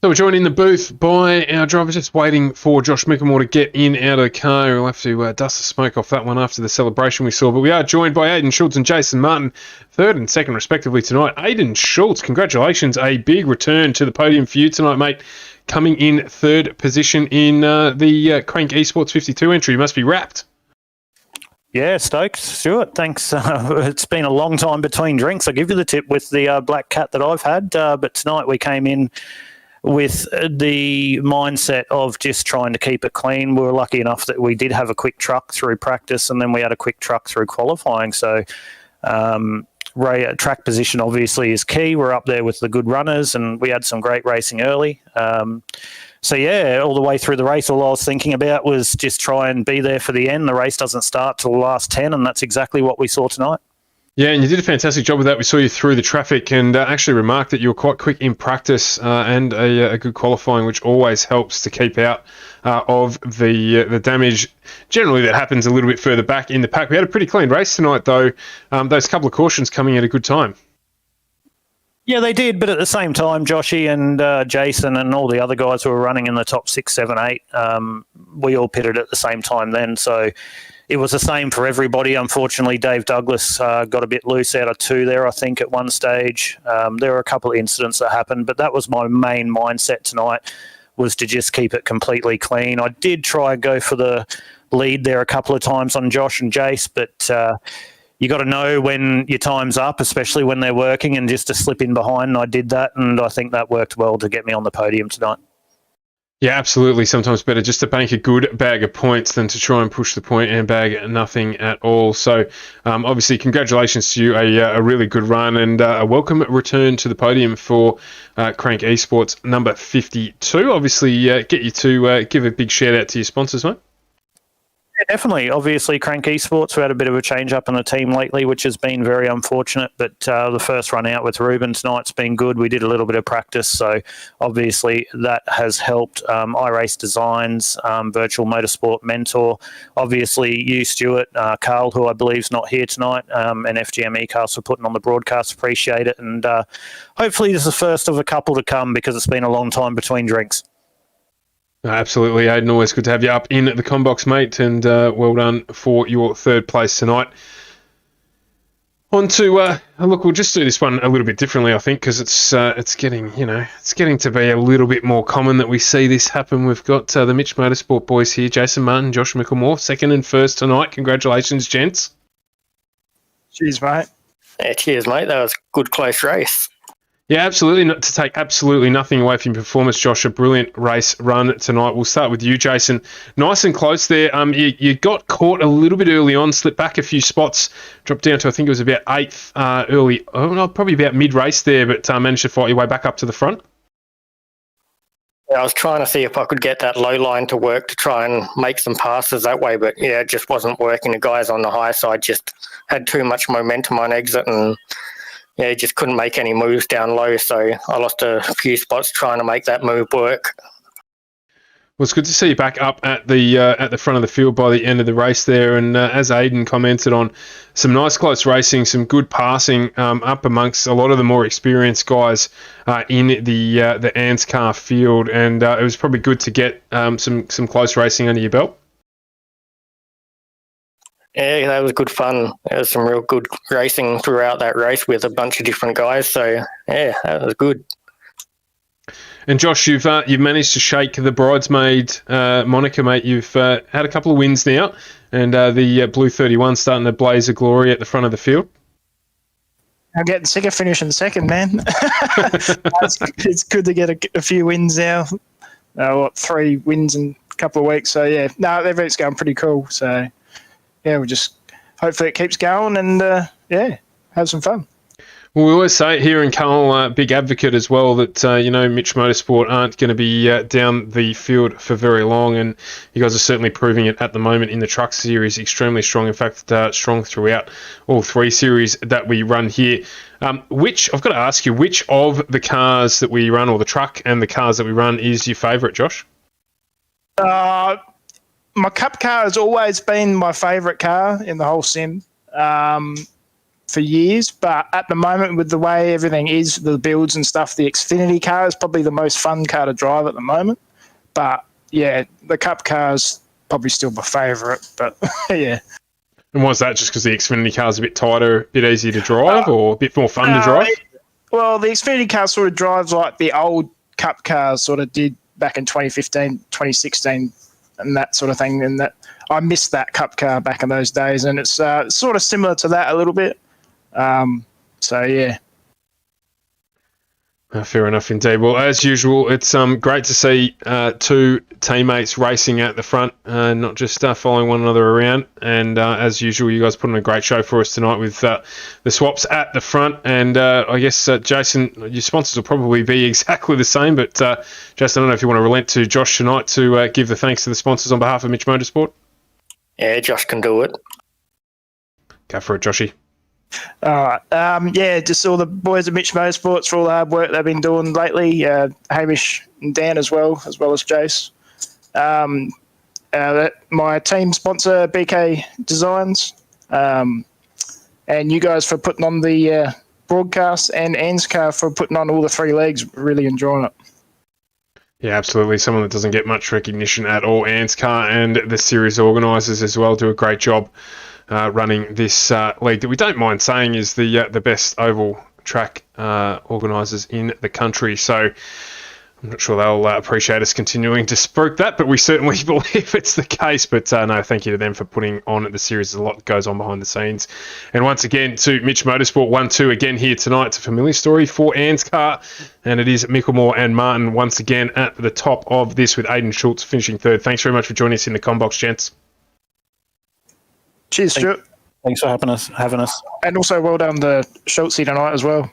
So we're joined in the booth by our driver, just waiting for Josh Mickelmore to get in out of the car. We'll have to dust the smoke off that one after the celebration we saw. But we are joined by Aidan Schultz and Jason Martin, third and second respectively tonight. Aidan Schultz, congratulations. A big return to the podium for you tonight, mate. Coming in third position in the Crank Esports 52 entry. You must be wrapped. Yeah, stoked, Stuart. Thanks. It's been a long time between drinks. I'll give you the tip with the Black Cat that I've had. But tonight we came in with the mindset of just trying to keep it clean. We were lucky enough that we did have a quick truck through practice, and then we had a quick truck through qualifying. So track position obviously is key. We're up there with the good runners, and we had some great racing early. So yeah, all the way through the race, all I was thinking about was just try and be there for the end. The race doesn't start till the last 10, and that's exactly what we saw tonight. Yeah, and you did a fantastic job with that. We saw you through the traffic and actually remarked that you were quite quick in practice and a good qualifying, which always helps to keep out of the damage generally that happens a little bit further back in the pack. We had a pretty clean race tonight, though. Those couple of cautions coming at a good time. Yeah, they did, but at the same time, Joshy and Jason and all the other guys who were running in the top 6, 7, 8, we all pitted at the same time then, so it was the same for everybody. Unfortunately, Dave Douglas got a bit loose out of 2 there, I think, at one stage. There were a couple of incidents that happened, but that was my main mindset tonight, was to just keep it completely clean. I did try and go for the lead there a couple of times on Josh and Jace, but you got to know when your time's up, especially when they're working, and just to slip in behind. And I did that, and I think that worked well to get me on the podium tonight. Yeah, absolutely. Sometimes better just to bank a good bag of points than to try and push the point and bag nothing at all. So, obviously, congratulations to you. A really good run and a welcome return to the podium for Crank Esports number 52. Obviously, get you to give a big shout out to your sponsors, mate. Yeah, definitely. Obviously, Crank Esports, we had a bit of a change up in the team lately, which has been very unfortunate. But the first run out with Ruben tonight's been good. We did a little bit of practice, so obviously that has helped. iRace Designs, Virtual Motorsport Mentor. Obviously, you, Stuart, Carl, who I believe is not here tonight, and FGMeCast for putting on the broadcast. Appreciate it. And hopefully this is the first of a couple to come, because it's been a long time between drinks. Absolutely, Aidan. Always good to have you up in the combox, mate, and well done for your third place tonight. On to look, we'll just do this one a little bit differently, I think, because it's getting to be a little bit more common that we see this happen. We've got the Mitch Motorsport boys here, Jason Martin, Josh Mickelmore, second and first tonight. Congratulations, gents. Cheers, mate. Yeah, cheers, mate. That was a good, close race. Yeah, absolutely. Not to take absolutely nothing away from your performance, Josh. A brilliant race run tonight. We'll start with you, Jason. Nice and close there. You got caught a little bit early on, slipped back a few spots, dropped down to, I think it was about 8th probably about mid-race there, but managed to fight your way back up to the front. Yeah, I was trying to see if I could get that low line to work to try and make some passes that way, but yeah, it just wasn't working. The guys on the high side just had too much momentum on exit, and yeah, just couldn't make any moves down low, so I lost a few spots trying to make that move work. Well, it's good to see you back up at the front of the field by the end of the race there, and as Aidan commented on, some nice close racing, some good passing up amongst a lot of the more experienced guys in the ANZCAR field, and it was probably good to get some close racing under your belt. Yeah, that was good fun. There was some real good racing throughout that race with a bunch of different guys. So, yeah, that was good. And Josh, you've managed to shake the bridesmaid moniker, mate. You've had a couple of wins now, and the Blue 31 starting to blaze a glory at the front of the field. I'm getting sick of finishing second, man. It's good to get a few wins now. 3 wins in a couple of weeks. So, yeah, everything's going pretty cool. So, yeah, we'll just hopefully it keeps going and, have some fun. Well, we always say here in Carl, big advocate as well, that, Mitch Motorsport aren't going to be down the field for very long, and you guys are certainly proving it at the moment in the truck series, extremely strong. In fact, strong throughout all 3 series that we run here. I've got to ask you, which of the cars that we run, or the truck and the cars that we run, is your favourite, Josh? My Cup car has always been my favourite car in the whole sim. for years, but at the moment, with the way everything is, the builds and stuff, the Xfinity car is probably the most fun car to drive at the moment. But yeah, the Cup car's probably still my favourite. But yeah. And was that just because the Xfinity car's a bit tighter, a bit easier to drive, or a bit more fun to drive? Well, the Xfinity car sort of drives like the old Cup cars sort of did back in 2015, 2016, and that sort of thing. And that I missed that Cup car back in those days, and it's sort of similar to that a little bit. So yeah. Fair enough indeed. Well, as usual, it's great to see two teammates racing at the front, not just following one another around. And as usual, you guys put on a great show for us tonight with the swaps at the front. And I guess, Jason, your sponsors will probably be exactly the same. But Jason, I don't know if you want to relent to Josh tonight to give the thanks to the sponsors on behalf of Mitch Motorsport. Yeah, Josh can do it. Go for it, Joshy. Just all the boys at Mitch Motorsports for all the hard work they've been doing lately. Hamish and Dan as well as Jace. My team sponsor, BK Designs, and you guys for putting on the broadcast, and ANZCAR for putting on all the 3 legs. Really enjoying it. Yeah, absolutely. Someone that doesn't get much recognition at all. ANZCAR and the series organisers as well do a great job running this league that we don't mind saying is the best oval track organisers in the country. So I'm not sure they'll appreciate us continuing to spruik that, but we certainly believe it's the case. But no, thank you to them for putting on the series. There's a lot that goes on behind the scenes. And once again, to Mitch Motorsport 1-2 again here tonight. It's a familiar story for ANZCAR, and it is Mickelmore and Martin once again at the top of this with Aidan Schultz finishing third. Thanks very much for joining us in the Combox, gents. Cheers, Stuart. Thanks for having us. And also well done to Schultzy tonight as well.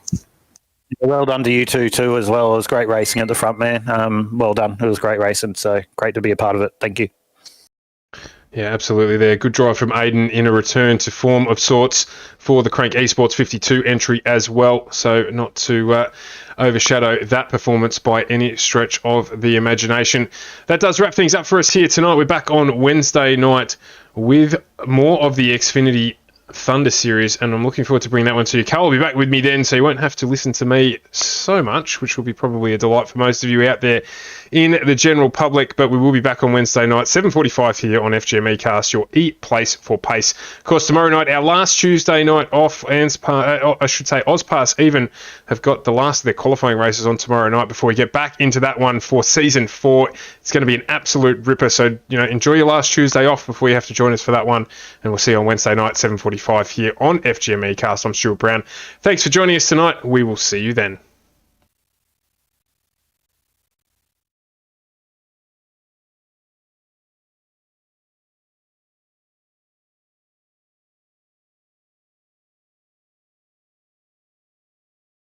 Well done to you two too as well. It was great racing at the front, man. Well done. It was great racing, so great to be a part of it. Thank you. Yeah, absolutely there. Good drive from Aidan in a return to form of sorts for the Crank Esports 52 entry as well. So not to overshadow that performance by any stretch of the imagination. That does wrap things up for us here tonight. We're back on Wednesday night with more of the Xfinity Thunder series, and I'm looking forward to bringing that one to you. Cal will be back with me then, so you won't have to listen to me so much, which will be probably a delight for most of you out there in the general public. But we will be back on Wednesday night, 7:45 here on FGMeCast, your place for pace. Of course, tomorrow night, our last Tuesday night off, Ozpass even have got the last of their qualifying races on tomorrow night before we get back into that one for Season 4. It's going to be an absolute ripper, so enjoy your last Tuesday off before you have to join us for that one, and we'll see you on Wednesday night, 7:45 here on FGMeCast. I'm Stuart Brown. Thanks for joining us tonight. We will see you then.